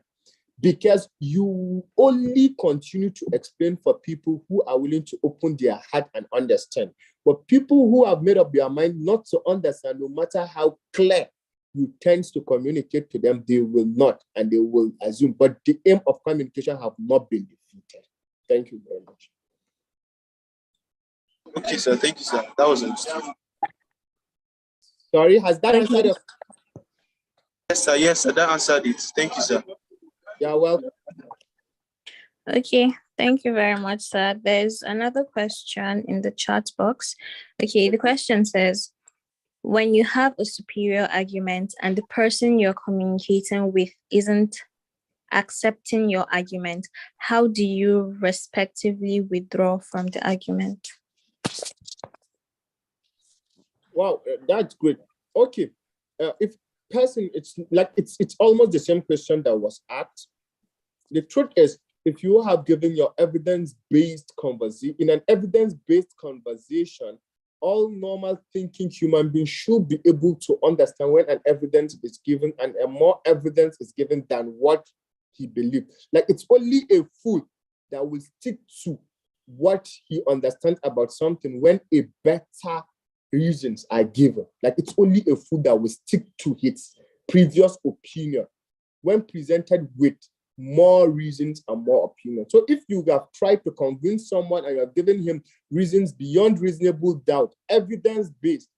because you only continue to explain for people who are willing to open their heart and understand. But people who have made up their mind not to understand, no matter how clear you tend to communicate to them, they will not, and they will assume. But the aim of communication have not been defeated. Thank you very much. Okay, sir. Thank you, sir. That was understood. Sorry, has that answered your... Yes, sir. Yes, sir. That answered it. Thank you, sir. Yeah, welcome. Okay, thank you very much, sir. There's another question in the chat box. Okay, the question says, when you have a superior argument and the person you're communicating with isn't accepting your argument, how do you respectively withdraw from the argument? Wow, that's great. Okay, if person, it's almost the same question that was asked. The truth is, if you have given your evidence-based conversation, in an evidence-based conversation, all normal thinking human beings should be able to understand when an evidence is given and a more evidence is given than what he believes. Like, it's only a fool that will stick to what he understands about something when a better reasons are given. Like, it's only a fool that will stick to his previous opinion when presented with more reasons and more opinions. So if you have tried to convince someone and you have given him reasons beyond reasonable doubt, evidence-based,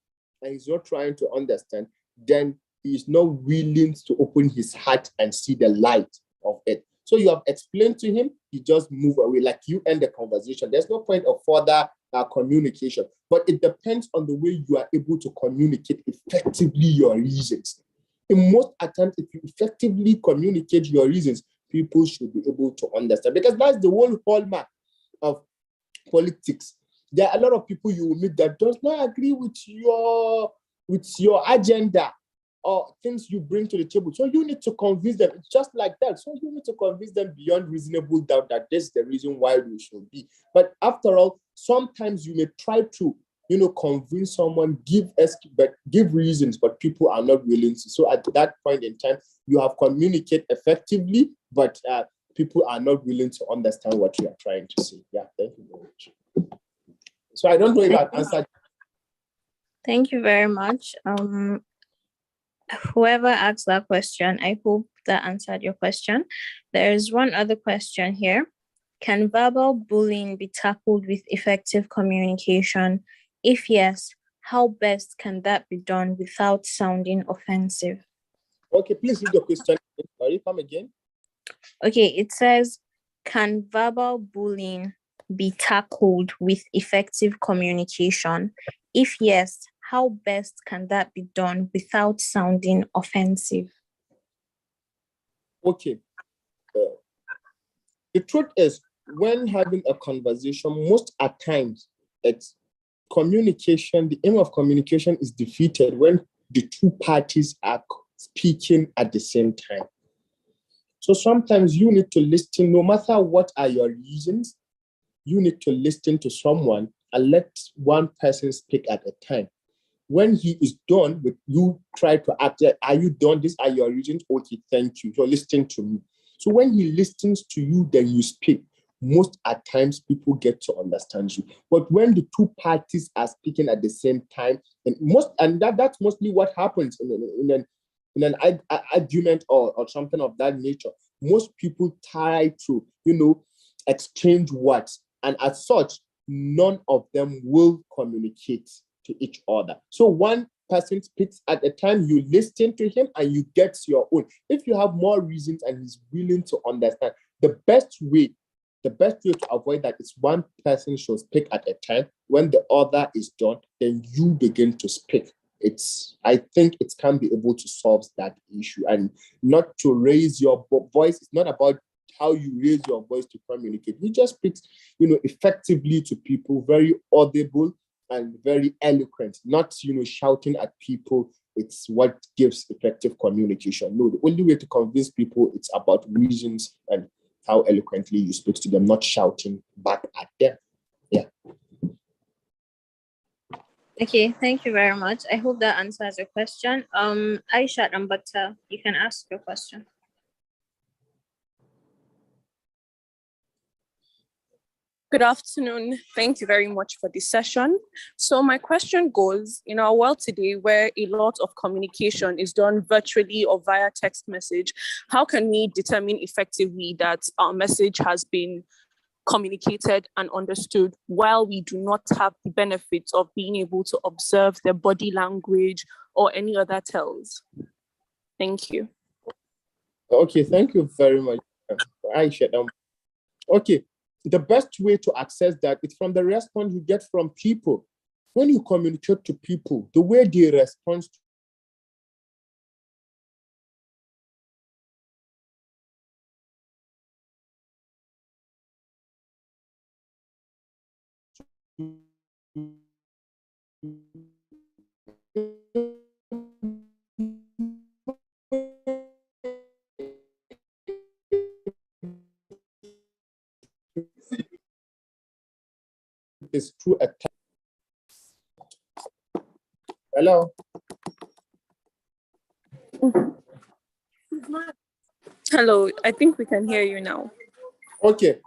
and he's not trying to understand, then he is not willing to open his heart and see the light of it. So you have explained to him, he just move away, like you end the conversation. There's no point of further communication, but it depends on the way you are able to communicate effectively your reasons. In most attempts, if you effectively communicate your reasons, people should be able to understand, because that's the whole hallmark of politics. There are a lot of people you will meet that does not agree with your agenda or things you bring to the table. So you need to convince them. It's just like that. So you need to convince them beyond reasonable doubt that this is the reason why we should be. But after all, sometimes you may try to, convince someone, give reasons, but people are not willing to. So at that point in time, you have communicated effectively, but people are not willing to understand what you are trying to say. Yeah, thank you very much. So I don't know if I've answered. Thank you very much. Whoever asked that question, I hope that answered your question. There is one other question here. Can verbal bullying be tackled with effective communication? If yes, how best can that be done without sounding offensive? Okay, please read the question. Sorry, come again. Okay, it says, can verbal bullying be tackled with effective communication? If yes, how best can that be done without sounding offensive? Okay. The truth is, when having a conversation, most at times, it's communication. The aim of communication is defeated when the two parties are speaking at the same time. So sometimes you need to listen, no matter what are your reasons, you need to listen to someone and let one person speak at a time. When he is done with you, try to ask, are you done? These are your reasons. Okay, thank you. You're listening to me. So when he listens to you, then you speak. Most at times, people get to understand you. But when the two parties are speaking at the same time, that's mostly what happens in an argument or something of that nature. Most people try to, exchange words, and as such, none of them will communicate to each other. So one person speaks at a time, you listen to him and you get your own. If you have more reasons and he's willing to understand, the best way to avoid that is one person should speak at a time. When the other is done, then you begin to speak. I think it can be able to solve that issue, and not to raise your voice. It's not about how you raise your voice to communicate. You just speak, effectively to people, very audible and very eloquent, not, shouting at people. It's what gives effective communication. No, the only way to convince people, it's about reasons and how eloquently you speak to them, not shouting back at them. Yeah. Okay, thank you very much. I hope that answers your question. Aisha Ambata, you can ask your question. Good afternoon. Thank you very much for this session. So my question goes, in our world today where a lot of communication is done virtually or via text message, how can we determine effectively that our message has been communicated and understood while we do not have the benefits of being able to observe their body language or any other tells? Thank you. Okay, thank you very much, Aisha. Okay, the best way to access that is from the response you get from people. When you communicate to people, the way they respond is through a text. Hello? Hello, I think we can hear you now. Okay.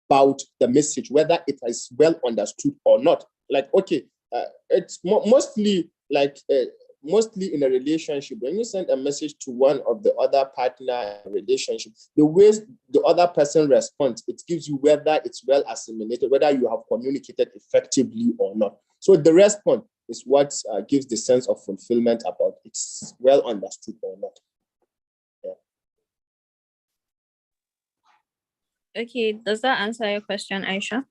About the message, whether it is well understood or not. Like, okay, it's mostly like mostly in a relationship. When you send a message to one of the other partner in a relationship, the ways the other person responds, it gives you whether it's well assimilated, whether you have communicated effectively or not. So the response is what gives the sense of fulfillment about it's well understood or not. Okay, does that answer your question, Aisha?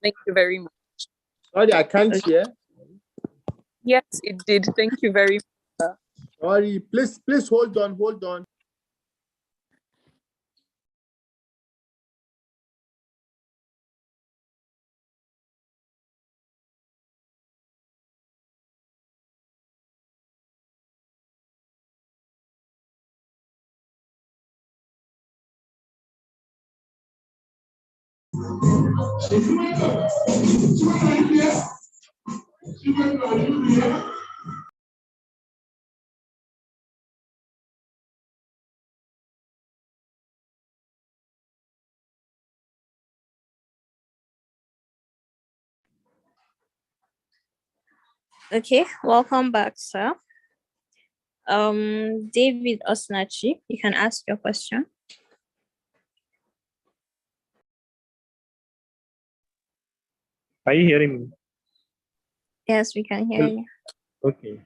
Thank you very much. Sorry, I can't hear. Yes, it did. Thank you very much. Sorry, please hold on. Okay, welcome back, sir. David Osnachi, you can ask your question. Are you hearing me? Yes, we can hear you. Okay.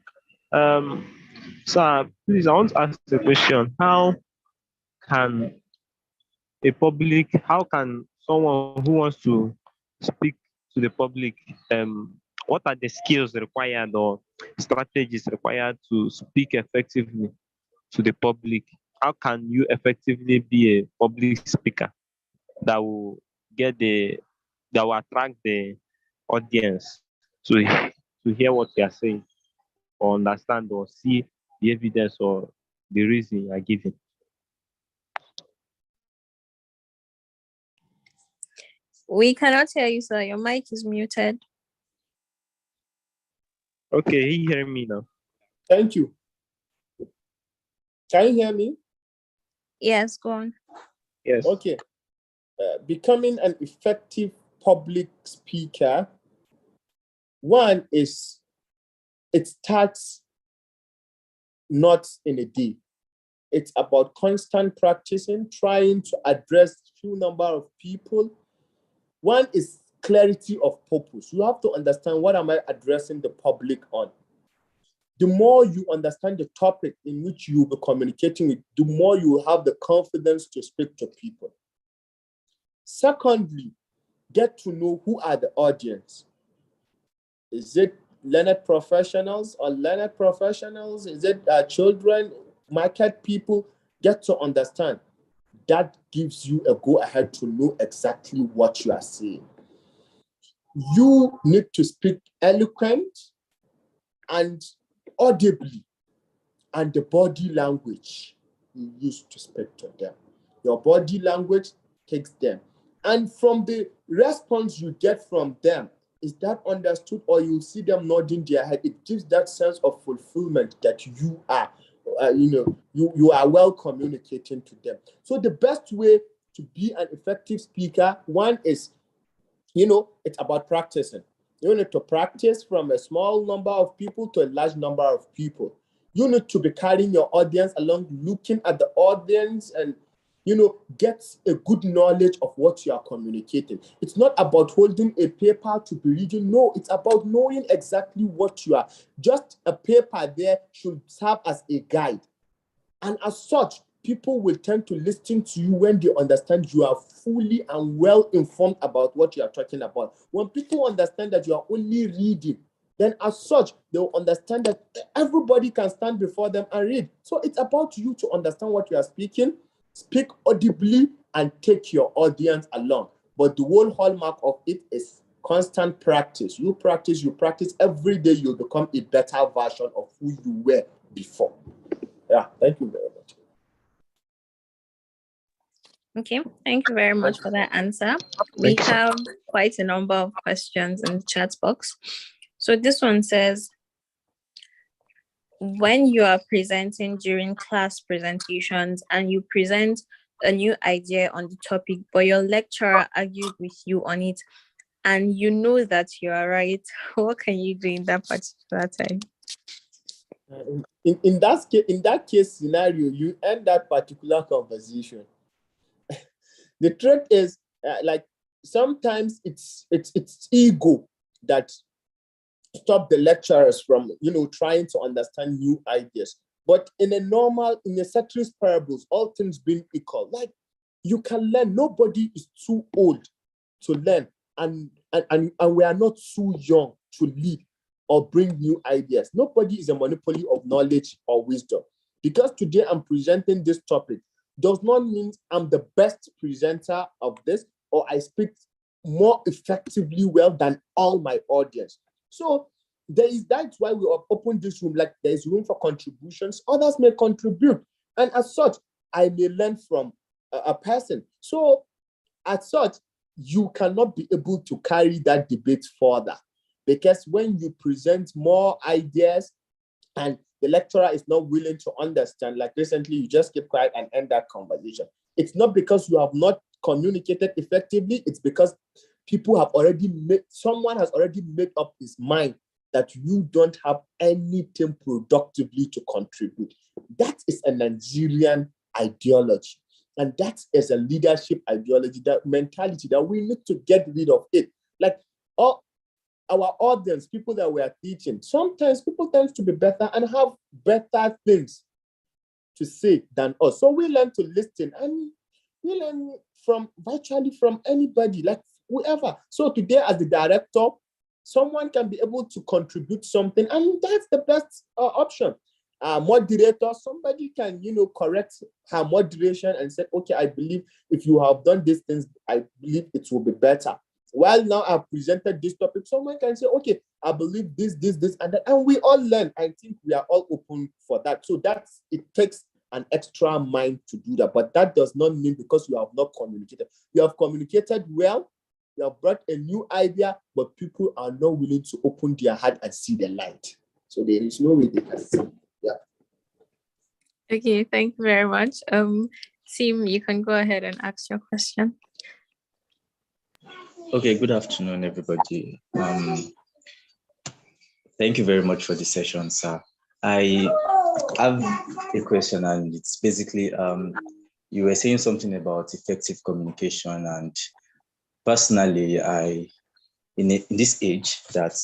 So please, I want to ask the question: how can someone who wants to speak to the public, what are the skills required or strategies required to speak effectively to the public? How can you effectively be a public speaker that will attract the audience to hear what you are saying or understand or see the evidence or the reason you are giving? We cannot hear you, sir. Your mic is muted. Okay, you hear me now? Thank you. Can you hear me? Yes, go on. Yes. Okay. Becoming an effective public speaker, one is it starts not in a day. It's about constant practicing, trying to address few number of people. One is clarity of purpose. You have to understand, what am I addressing the public on? The more you understand the topic in which you'll be communicating with, the more you will have the confidence to speak to people. Secondly, get to know who are the audience. Is it learned professionals or learned professionals? Is it children, market people? Get to understand. That gives you a go-ahead to know exactly what you are saying. You need to speak eloquent and audibly and the body language you use to speak to them. Your body language takes them. And from the response you get from them, is that understood, or you see them nodding their head? It gives that sense of fulfillment that you are, you are well communicating to them. So the best way to be an effective speaker, one is, it's about practicing. You need to practice from a small number of people to a large number of people. You need to be carrying your audience along, looking at the audience and, get a good knowledge of what you are communicating. It's not about holding a paper to be reading. No, it's about knowing exactly what you are. Just a paper there should serve as a guide. And as such, people will tend to listen to you when they understand you are fully and well informed about what you are talking about. When people understand that you are only reading, then as such, they will understand that everybody can stand before them and read. So it's about you to understand what you are speaking, speak audibly, and take your audience along. But the whole hallmark of it is constant practice. You practice every day, you'll become a better version of who you were before. Yeah, thank you very much. Okay, thank you very much for that answer. We have quite a number of questions in the chat box. So this one says, when you are presenting during class presentations and you present a new idea on the topic, but your lecturer argued with you on it, and you know that you are right, what can you do in that particular time? In that case scenario, you end that particular conversation. The truth is, sometimes it's ego that stop the lecturers from trying to understand new ideas. But in a ceteris paribus, all things being equal, like, you can learn. Nobody is too old to learn, and we are not too young to lead or bring new ideas. Nobody is a monopoly of knowledge or wisdom. Because today I'm presenting this topic does not mean I'm the best presenter of this, or I speak more effectively well than all my audience. So that's why we have opened this room. Like, there's room for contributions. Others may contribute, and as such, I may learn from a person. So as such, you cannot be able to carry that debate further, because when you present more ideas and the lecturer is not willing to understand, like recently, you just keep quiet and end that conversation. It's not because you have not communicated effectively, it's because someone has already made up his mind that you don't have anything productively to contribute. That is a Nigerian ideology. And that is a leadership ideology, that mentality that we need to get rid of it. Like, our audience, people that we are teaching, sometimes people tend to be better and have better things to say than us. So we learn to listen, and we learn virtually from anybody, like whoever. So today, as the director, someone can be able to contribute something, and that's the best option. Moderator, somebody can, correct her moderation and say, okay, I believe if you have done these things, I believe it will be better. Well, now I've presented this topic, someone can say, okay, I believe this, and that, and we all learn. I think we are all open for that. So it takes an extra mind to do that, but that does not mean because you have not communicated. You have communicated well, you have brought a new idea, but people are not willing to open their heart and see the light. So there is no way they can see. Yeah. Okay, thank you very much. Tim, you can go ahead and ask your question. Okay, good afternoon, everybody. Thank you very much for the session, sir. I have a question, and it's basically, you were saying something about effective communication, and personally, in this age that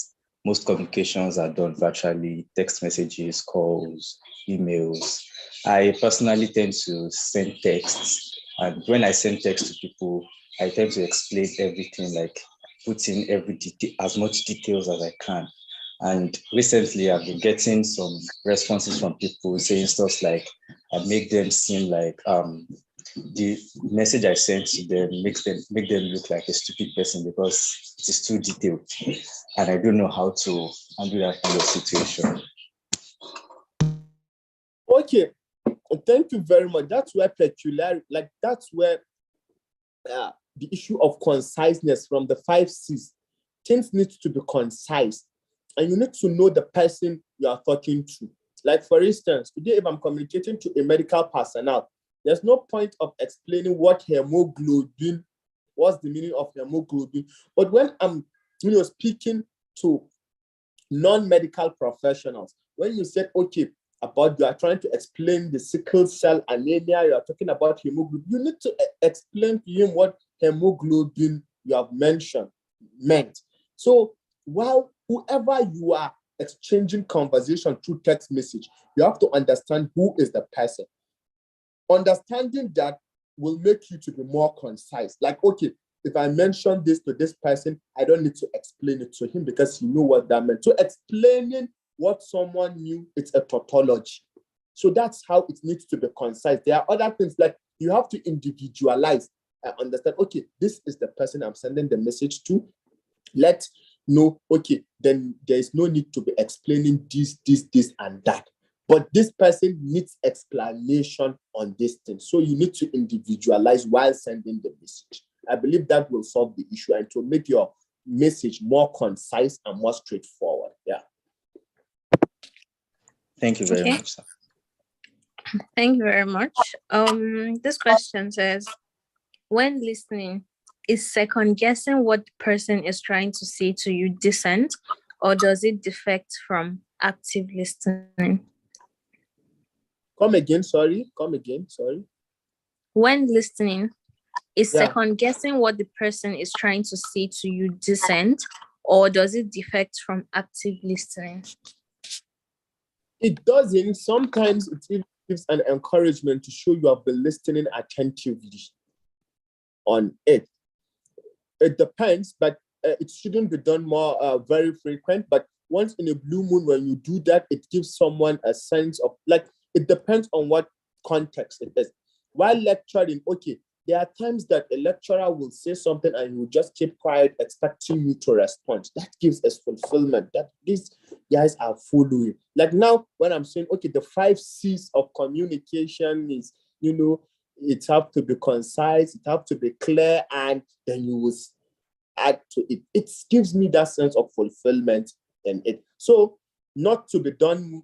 most communications are done virtually, text messages, calls, emails, I personally tend to send texts, and when I send text to people, I tend to explain everything, like put in every detail, as much details as I can. And recently, I've been getting some responses from people saying stuff like, I make them seem like the message I sent to them make them look like a stupid person because it is too detailed, and I don't know how to handle that kind of situation. Okay, thank you very much. That's where that's where the issue of conciseness from the 5 C's. Things need to be concise, and you need to know the person you are talking to. Like, for instance, today, if I'm communicating to a medical personnel, there's no point of explaining what's the meaning of hemoglobin. But when I'm speaking to non-medical professionals, when you said, okay, you are trying to explain the sickle cell anemia, you are talking about hemoglobin, you need to explain to him what hemoglobin you have meant. So while whoever you are exchanging conversation through text message, you have to understand who is the person. Understanding that will make you to be more concise. Like, okay, if I mention this to this person, I don't need to explain it to him because he knows what that meant. So explaining what someone knew, it's a tautology. So that's how it needs to be concise. There are other things like you have to individualize and understand, okay, this is the person I'm sending the message to. Let's know, okay, then there is no need to be explaining this, and that. But this person needs explanation on this thing. So you need to individualize while sending the message. I believe that will solve the issue and to make your message more concise and more straightforward. Yeah. Thank you very much, sir. Thank you very much. This question says, when listening, is second guessing what the person is trying to say to you dissent, or does it defect from active listening? Come again, sorry. When listening, is second guessing what the person is trying to say to you dissent, or does it defect from active listening? It doesn't. Sometimes it even gives an encouragement to show you have been listening attentively on it. It depends, but it shouldn't be done more very frequent. But once in a blue moon, when you do that, it gives someone a sense of, like, it depends on what context it is. While lecturing, okay, there are times that a lecturer will say something and he will just keep quiet, expecting you to respond. That gives us fulfillment that these guys are following. Like now, when I'm saying, okay, the 5 C's of communication is, it have to be concise, it have to be clear, and then you will add to it. It gives me that sense of fulfillment in it. So not to be done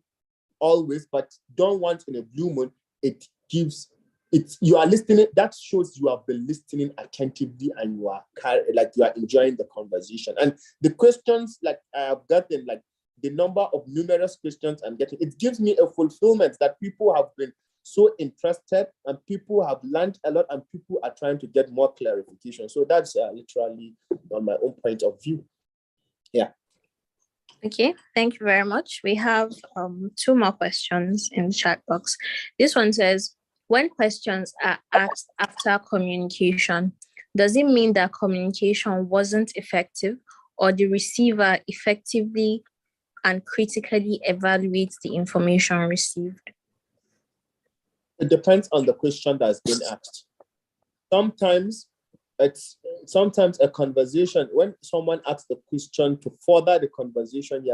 always, but done once in a blue moon, it gives it. You are listening. That shows you have been listening attentively, and you are enjoying the conversation. And the questions, like I have gotten, like the number of numerous questions I'm getting, it gives me a fulfillment that people have been so interested and people have learned a lot and people are trying to get more clarification. So that's literally on my own point of view. Yeah. Okay, thank you very much. We have 2 more questions in the chat box. This one says, when questions are asked after communication, does it mean that communication wasn't effective, or the receiver effectively and critically evaluates the information received? It depends on the question that's been asked. Sometimes a conversation, when someone asks a question to further the conversation,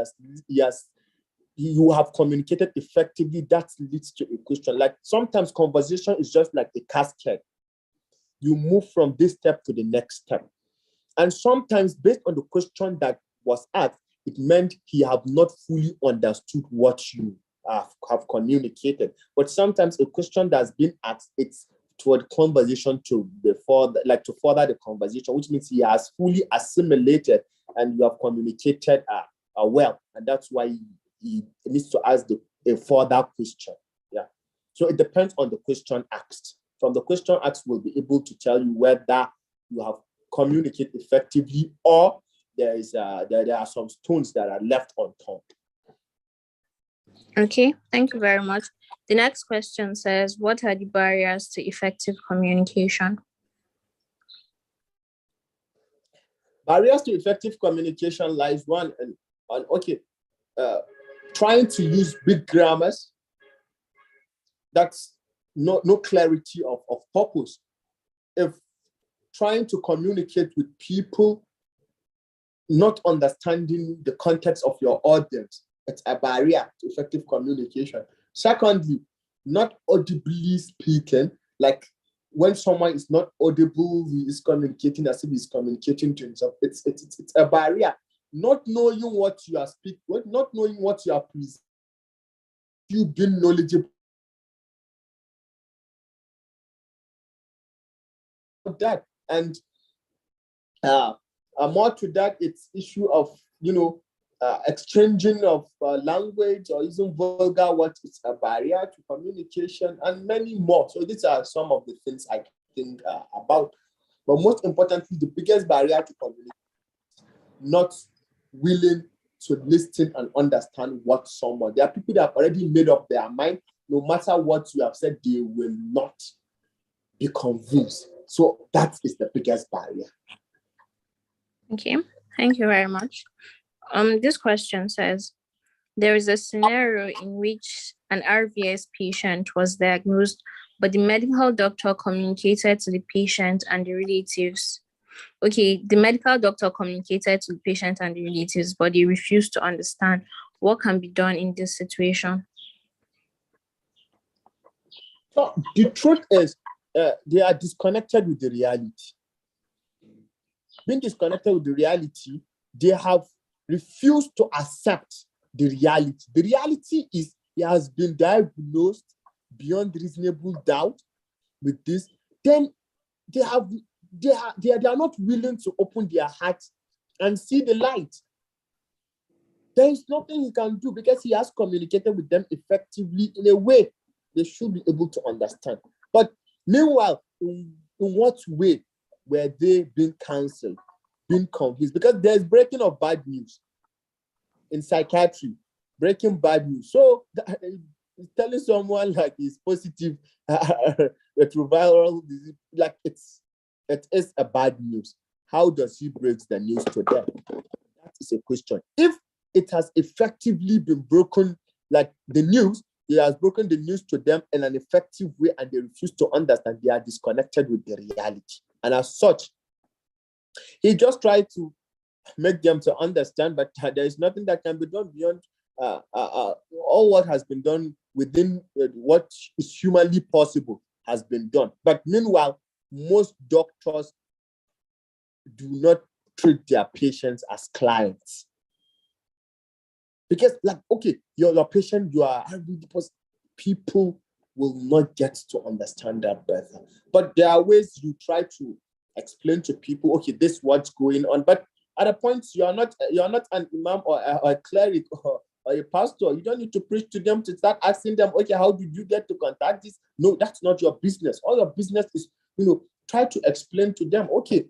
you have communicated effectively, that leads to a question. Like sometimes conversation is just like a cascade. You move from this step to the next step. And sometimes based on the question that was asked, it meant he have not fully understood what you have communicated. But sometimes a question that's been asked, it's toward conversation to further the conversation, which means he has fully assimilated and you have communicated well. And that's why he needs to ask a further question. Yeah. So it depends on the question asked. From the question asked, we'll be able to tell you whether you have communicated effectively or there are some stones that are left unturned. Okay, thank you very much. The next question says, what are the barriers to effective communication? Barriers to effective communication lies trying to use big grammars. That's no clarity of purpose. If trying to communicate with people, not understanding the context of your audience, it's a barrier to effective communication. Secondly, not audibly speaking, like when someone is not audible, he is communicating as if he's communicating to himself. It's a barrier. Not knowing what you are speaking, not knowing what you are presenting, you being knowledgeable about that. And more to that, it's issue of, exchanging of language or using vulgar words is a barrier to communication and many more. So these are some of the things I think about. But most importantly, the biggest barrier to communication, not willing to listen and understand what someone. There are people that have already made up their mind. No matter what you have said, they will not be convinced. So that is the biggest barrier. Okay, thank you very much. This question says, there is a scenario in which an RVS patient was diagnosed, but the medical doctor communicated to the patient and the relatives. Okay, the medical doctor communicated to the patient and the relatives, but they refused to understand. What can be done in this situation? So the truth is, they are disconnected with the reality. Being disconnected with the reality, they have refused to accept the reality. The reality is he has been diagnosed beyond reasonable doubt with this. Then they are not willing to open their hearts and see the light. There is nothing he can do because he has communicated with them effectively in a way they should be able to understand. But meanwhile, in what way were they being counseled, being convinced? Because there's breaking of bad news in psychiatry, breaking bad news. So telling someone like he's positive retroviral disease, like it is a bad news. How does he break the news to them? That is a question. If it has effectively been broken, like the news, he has broken the news to them in an effective way and they refuse to understand, they are disconnected with the reality. And as such, he just tried to make them to understand, but there is nothing that can be done beyond all what has been done within what is humanly possible has been done. But meanwhile, most doctors do not treat their patients as clients. Because, like, okay, you're a patient, you are people will not get to understand that better. But there are ways you try to explain to people, okay, this is what's going on. But at a point, you're not an imam or a cleric or a pastor. You don't need to preach to them to start asking them, okay, how did you get to contact this? No, that's not your business. All your business is, try to explain to them, okay,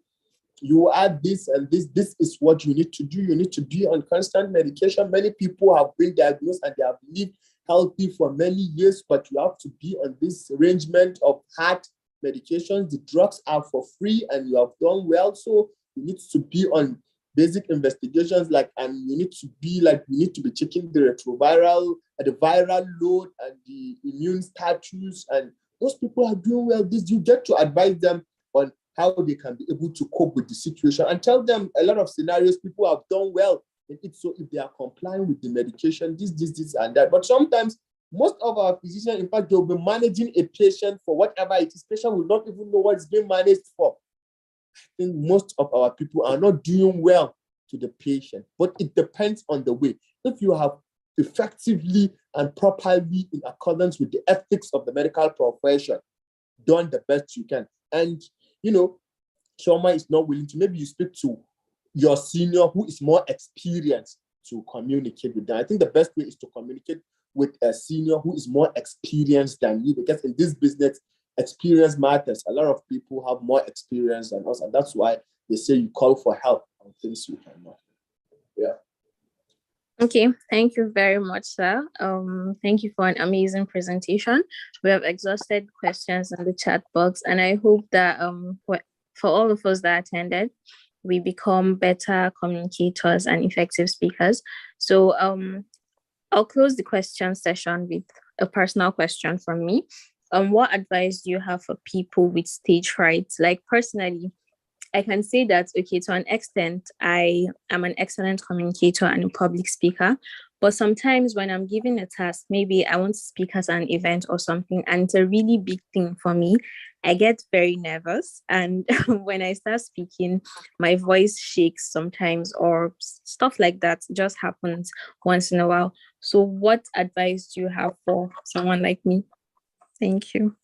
you add this and this is what you need to do. You need to be on constant medication. Many people have been diagnosed and they have lived healthy for many years, but you have to be on this arrangement of heart medications. The drugs are for free and you have done well. So you need to be on basic investigations, and you need to be checking the retroviral, the viral load and the immune status. And those people are doing well. You get to advise them on how they can be able to cope with the situation and tell them a lot of scenarios people have done well in it. So if they are complying with the medication, this, and that. But sometimes most of our physicians, in fact, they'll be managing a patient for whatever it is. Patient will not even know what it's being managed for. I think most of our people are not doing well to the patient, but it depends on the way. If you have effectively and properly in accordance with the ethics of the medical profession, done the best you can, and someone is not willing to, maybe you speak to your senior who is more experienced to communicate with them. I think the best way is to communicate with a senior who is more experienced than you, because in this business, experience matters. A lot of people have more experience than us, and that's why they say you call for help on things you cannot. Yeah. Okay, thank you very much, sir. Thank you for an amazing presentation. We have exhausted questions in the chat box, and I hope that for all of us that attended, we become better communicators and effective speakers. So I'll close the question session with a personal question from me. What advice do you have for people with stage fright? Like, personally, I can say that, okay, to an extent, I am an excellent communicator and a public speaker, But sometimes when I'm given a task, maybe I want to speak at an event or something, and it's a really big thing for me, I get very nervous. And when I start speaking, my voice shakes sometimes, or stuff like that just happens once in a while. So, what advice do you have for someone like me? Thank you.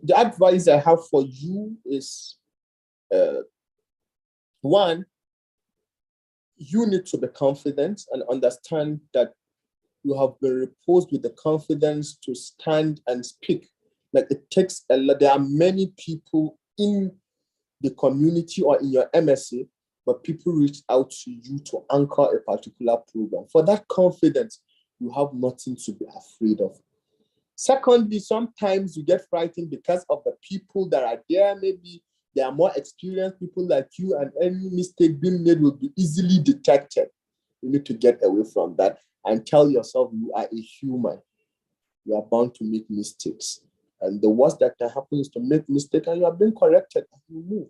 The advice I have for you is one, you need to be confident and understand that you have been reposed with the confidence to stand and speak. Like, it takes a lot. There are many people in the community or in your MSA, but people reach out to you to anchor a particular program. For that confidence, you have nothing to be afraid of. Secondly, sometimes you get frightened because of the people that are there. Maybe they are more experienced people like you, and any mistake being made will be easily detected. You need to get away from that and tell yourself you are a human. You are bound to make mistakes. And the worst that can happen is to make mistakes and you are being corrected and you move.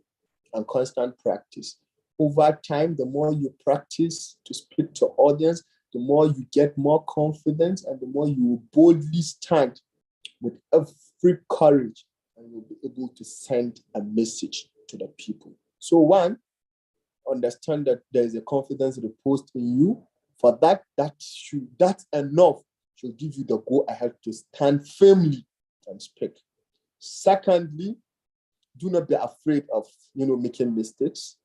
And constant practice. Over time, the more you practice to speak to audience, the more you get more confidence and the more you will boldly stand with every courage and you'll be able to send a message to the people. So one, understand that there is a confidence reposed in you. For that's enough should give you the go ahead to stand firmly and speak. Secondly, do not be afraid of making mistakes,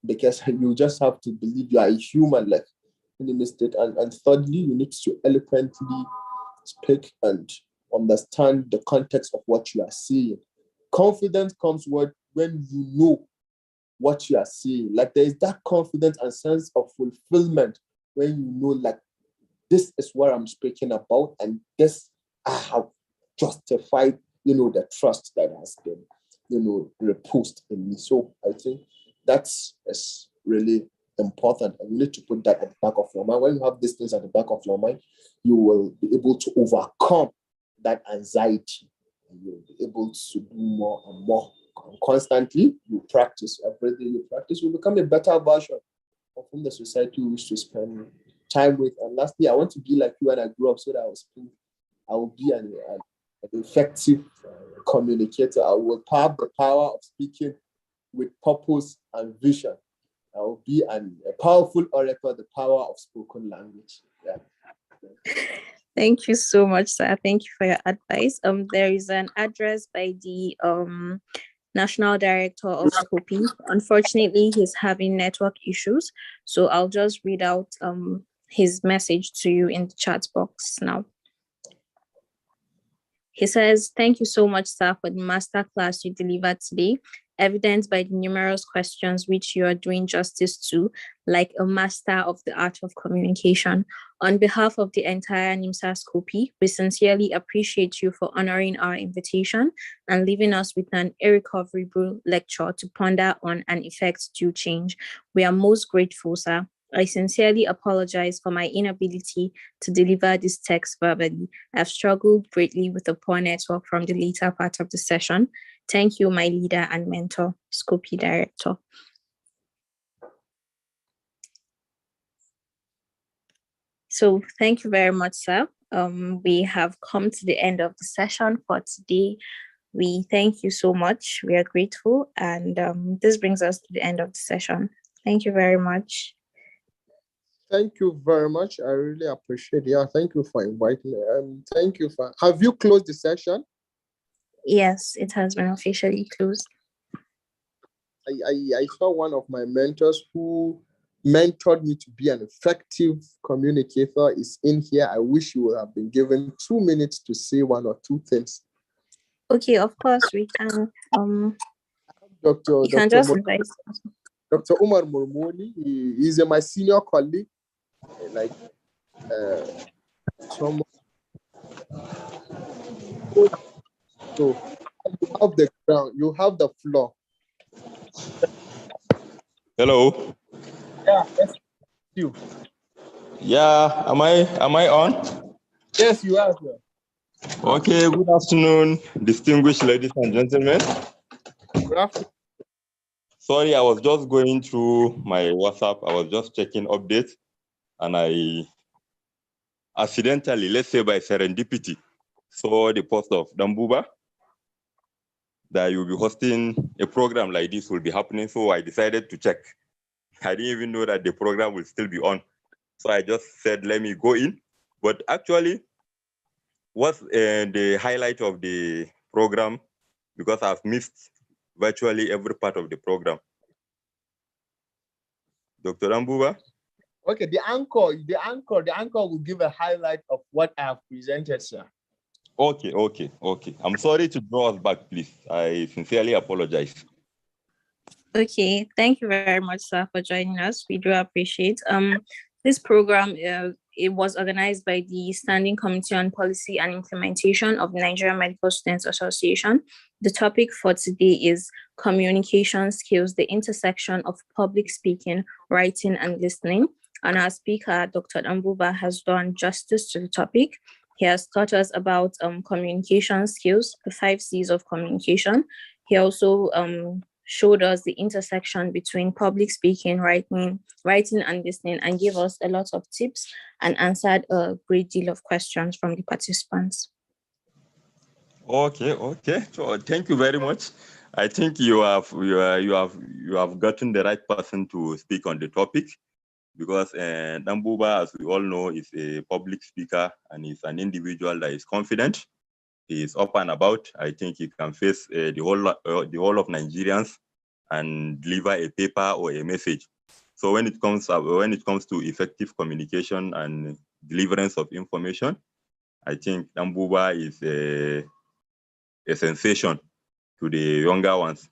because you just have to believe you are a human, like any mistake. And thirdly, you need to eloquently speak and understand the context of what you are saying. Confidence comes when you know what you are saying. Like, there is that confidence and sense of fulfillment when you know, like, this is what I'm speaking about, and this I have justified, the trust that has been, reposed in me. So I think that's really important, and you need to put that at the back of your mind. When you have these things at the back of your mind, you will be able to overcome that anxiety, and you'll be able to do more and more. Constantly, you practice. Every day you practice, you become a better version of whom the society wish to spend time with. And lastly, I want to be like you when I grow up, so that I will be an effective communicator. I will have the power of speaking with purpose and vision. I will be a powerful orator, the power of spoken language. Yeah. Thank you so much, sir. Thank you for your advice. There is an address by the National Director of SCOPI. Unfortunately, he's having network issues, so I'll just read out his message to you in the chat box now. He says, "Thank you so much, sir, for the masterclass you delivered today, evidenced by the numerous questions which you are doing justice to, like a master of the art of communication. On behalf of the entire NiMSA SCOPI, we sincerely appreciate you for honoring our invitation and leaving us with an irrecoverable lecture to ponder on and effect due change. We are most grateful, sir. I sincerely apologize for my inability to deliver this text verbally. I've struggled greatly with the poor network from the later part of the session. Thank you, my leader and mentor, SCOPI Director." So thank you very much, sir. We have come to the end of the session for today. We thank you so much. We are grateful. And this brings us to the end of the session. Thank you very much. Thank you very much. I really appreciate it. Yeah, thank you for inviting me. Thank you for. Have you closed the session? Yes, it has been officially closed. I saw one of my mentors who mentored me to be an effective communicator is in here. I wish you would have been given 2 minutes to say one or two things. Okay, of course we can. Dr. You can just invite Dr. Umar Murmoni. He is my senior colleague. Like someone. So you have the ground. You have the floor. Hello. Yeah, that's you. Yeah, am I on? Yes, you are, sir. Okay, good afternoon, distinguished ladies and gentlemen. Good afternoon. Sorry, I was just going through my WhatsApp. I was just checking updates. and I accidentally, let's say by serendipity, saw the post of Dambuba that you'll be hosting a program like this will be happening. So I decided to check. I didn't even know that the program will still be on. So I just said, let me go in. But actually, what's the highlight of the program? Because I've missed virtually every part of the program. Dr. Dambuba? Okay, the anchor will give a highlight of what I have presented, sir. Okay. I'm sorry to draw us back, please. I sincerely apologize. Okay, thank you very much, sir, for joining us. We do appreciate. This program it was organized by the Standing Committee on Policy and Implementation of the Nigerian Medical Students Association. The topic for today is communication skills, the intersection of public speaking, writing, and listening. And our speaker, Dr. Dambuba, has done justice to the topic. He has taught us about communication skills, the 5 C's of communication. He also showed us the intersection between public speaking, writing, and listening, and gave us a lot of tips and answered a great deal of questions from the participants. Okay. So thank you very much. I think you have gotten the right person to speak on the topic, because Dambuba, as we all know, is a public speaker and is an individual that is confident. He is up and about. I think he can face the whole of Nigerians and deliver a paper or a message. So when it comes to effective communication and deliverance of information, I think Dambuba is a sensation to the younger ones,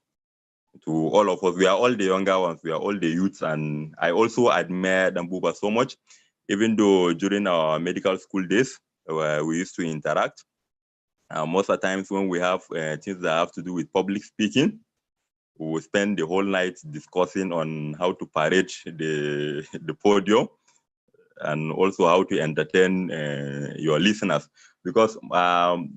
to all of us. We are all the younger ones, we are all the youths, and I also admire Dambuba so much, even though during our medical school days, we used to interact. Most of the times when we have things that have to do with public speaking, we will spend the whole night discussing on how to parade the podium and also how to entertain your listeners. Because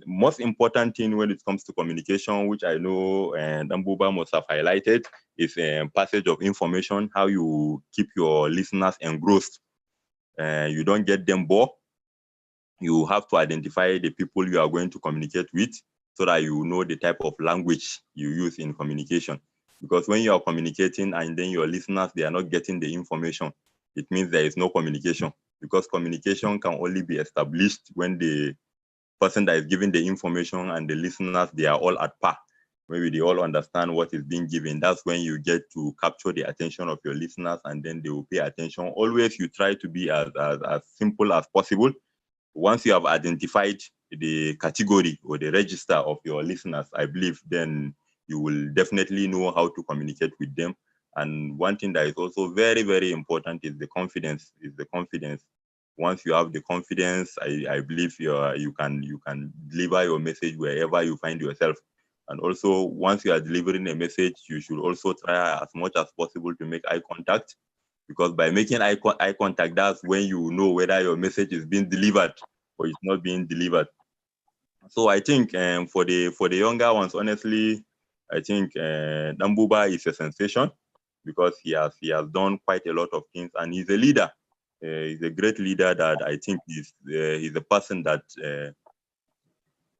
most important thing when it comes to communication, which I know Dambuba must have highlighted, is passage of information, how you keep your listeners engrossed. You don't get them bored. You have to identify the people you are going to communicate with so that you know the type of language you use in communication. Because when you are communicating and then your listeners, they are not getting the information, it means there is no communication. Because communication can only be established when the person that is giving the information and the listeners, they are all at par. Maybe they all understand what is being given. That's when you get to capture the attention of your listeners, and then they will pay attention. Always you try to be as simple as possible. Once you have identified the category or the register of your listeners, I believe then you will definitely know how to communicate with them. And one thing that is also very, very important is the confidence. Once you have the confidence, I believe you can deliver your message wherever you find yourself. And also, once you are delivering a message, you should also try as much as possible to make eye contact, because by making eye contact, that's when you know whether your message is being delivered or it's not being delivered. So I think for the younger ones, honestly, I think Dambuba is a sensation, because he has done quite a lot of things, and he's a leader. He's a great leader that I think he's a person that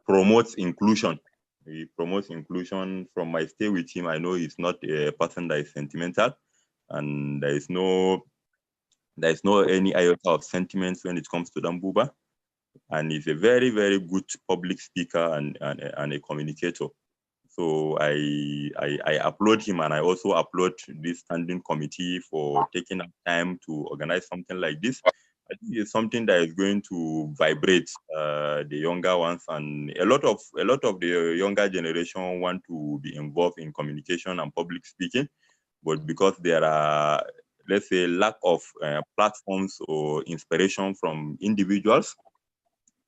promotes inclusion. He promotes inclusion. From my stay with him, I know he's not a person that is sentimental, and there is no any iota of sentiments when it comes to Dambuba. And he's a very, very good public speaker and a communicator. So I applaud him, and I also applaud this standing committee for taking up time to organize something like this. I think it's something that is going to vibrate the younger ones, and a lot of the younger generation want to be involved in communication and public speaking, but because there are, let's say, lack of platforms or inspiration from individuals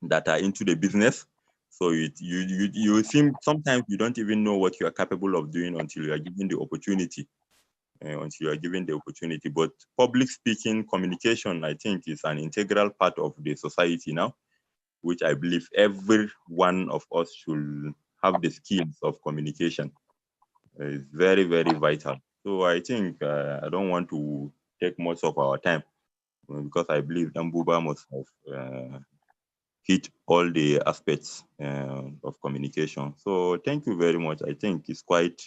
that are into the business. So you seem, sometimes you don't even know what you are capable of doing until you are given the opportunity. But public speaking, communication, I think, is an integral part of the society now, which I believe every one of us should have the skills of communication. It's very, very vital. So I think I don't want to take much of our time. because I believe Dambuba must have hit all the aspects of communication. So thank you very much. I think it's quite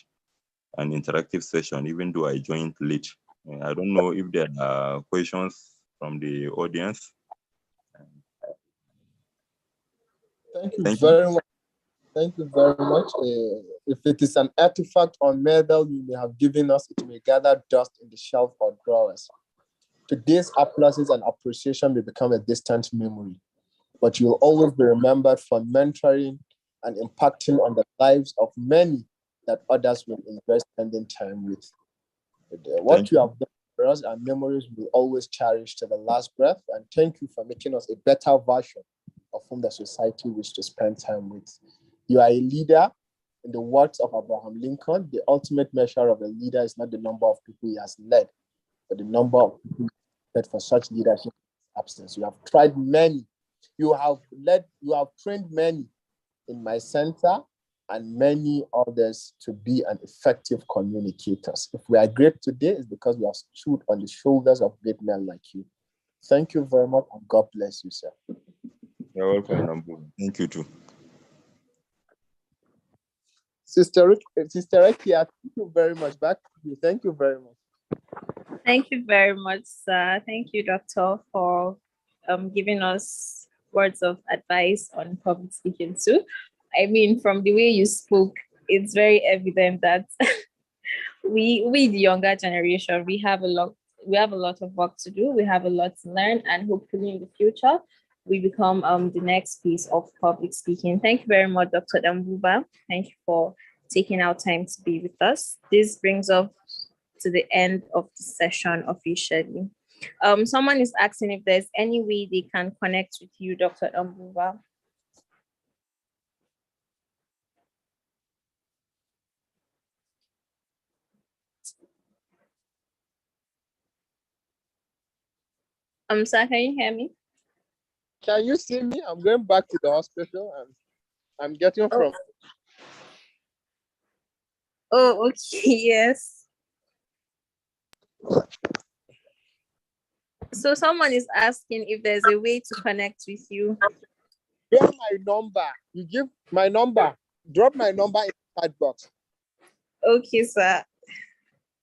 an interactive session, even though I joined late. I don't know if there are questions from the audience. Thank you very much. Thank you very much. If it is an artifact or medal you may have given us, it may gather dust in the shelf or drawers. Today's applauses and appreciation may become a distant memory, but you'll always be remembered for mentoring and impacting on the lives of many that others will enjoy spending time with. What you have done for us, our memories will always cherish to the last breath, and thank you for making us a better version of whom the society wishes to spend time with. You are a leader. In the words of Abraham Lincoln, the ultimate measure of a leader is not the number of people he has led, but the number of people led for such leadership absence. You have tried many. You have trained many in my center and many others to be an effective communicators. If we are great today, it's because we have stood on the shoulders of great men like you. Thank you very much, and God bless you, sir. You're welcome. Thank you too. Sister Rekia, thank you very much. Back to you. Thank you very much. Thank you very much, sir. Thank you, Doctor, for giving us words of advice on public speaking too. I mean, from the way you spoke, it's very evident that we the younger generation, we have a lot of work to do. We have a lot to learn, and hopefully in the future we become the next piece of public speaking. Thank you very much, Dr. Dambuba. Thank you for taking our time to be with us. This brings us to the end of the session officially. Someone is asking if there's any way they can connect with you, Dr. Dambuba. Sir, can you hear me? Can you see me? I'm going back to the hospital and I'm getting from. Oh, okay, yes. So someone is asking if there's a way to connect with you. Drop my number. You give my number. Drop my number in the chat box. Okay, sir.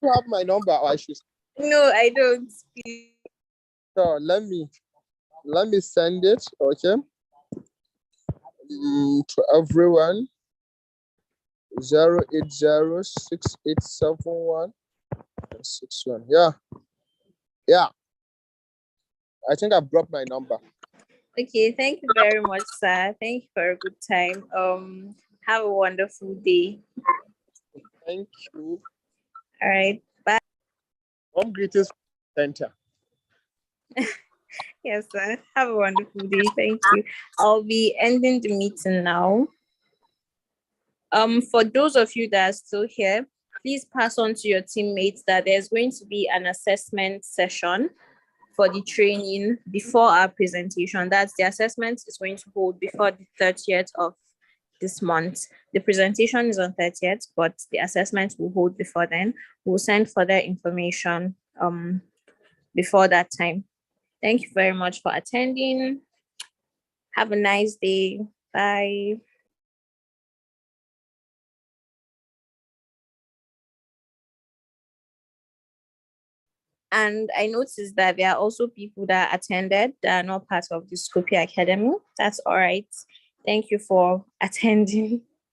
You have my number, or I should. No, I don't. So let me send it, okay? To everyone. 080687161. Yeah. I think I've dropped my number. Okay, thank you very much, sir. Thank you for a good time. Have a wonderful day. Thank you. All right, bye. Home greetings center. Yes, sir. Have a wonderful day. Thank you. I'll be ending the meeting now. For those of you that are still here, please pass on to your teammates that there's going to be an assessment session for the training before our presentation. That's the assessment is going to hold before the 30th of this month. The presentation is on 30th, but the assessment will hold before then. We'll send further information before that time. Thank you very much for attending. Have a nice day. Bye. And I noticed that there are also people that attended that are not part of the SCOPI Academy. That's all right. Thank you for attending.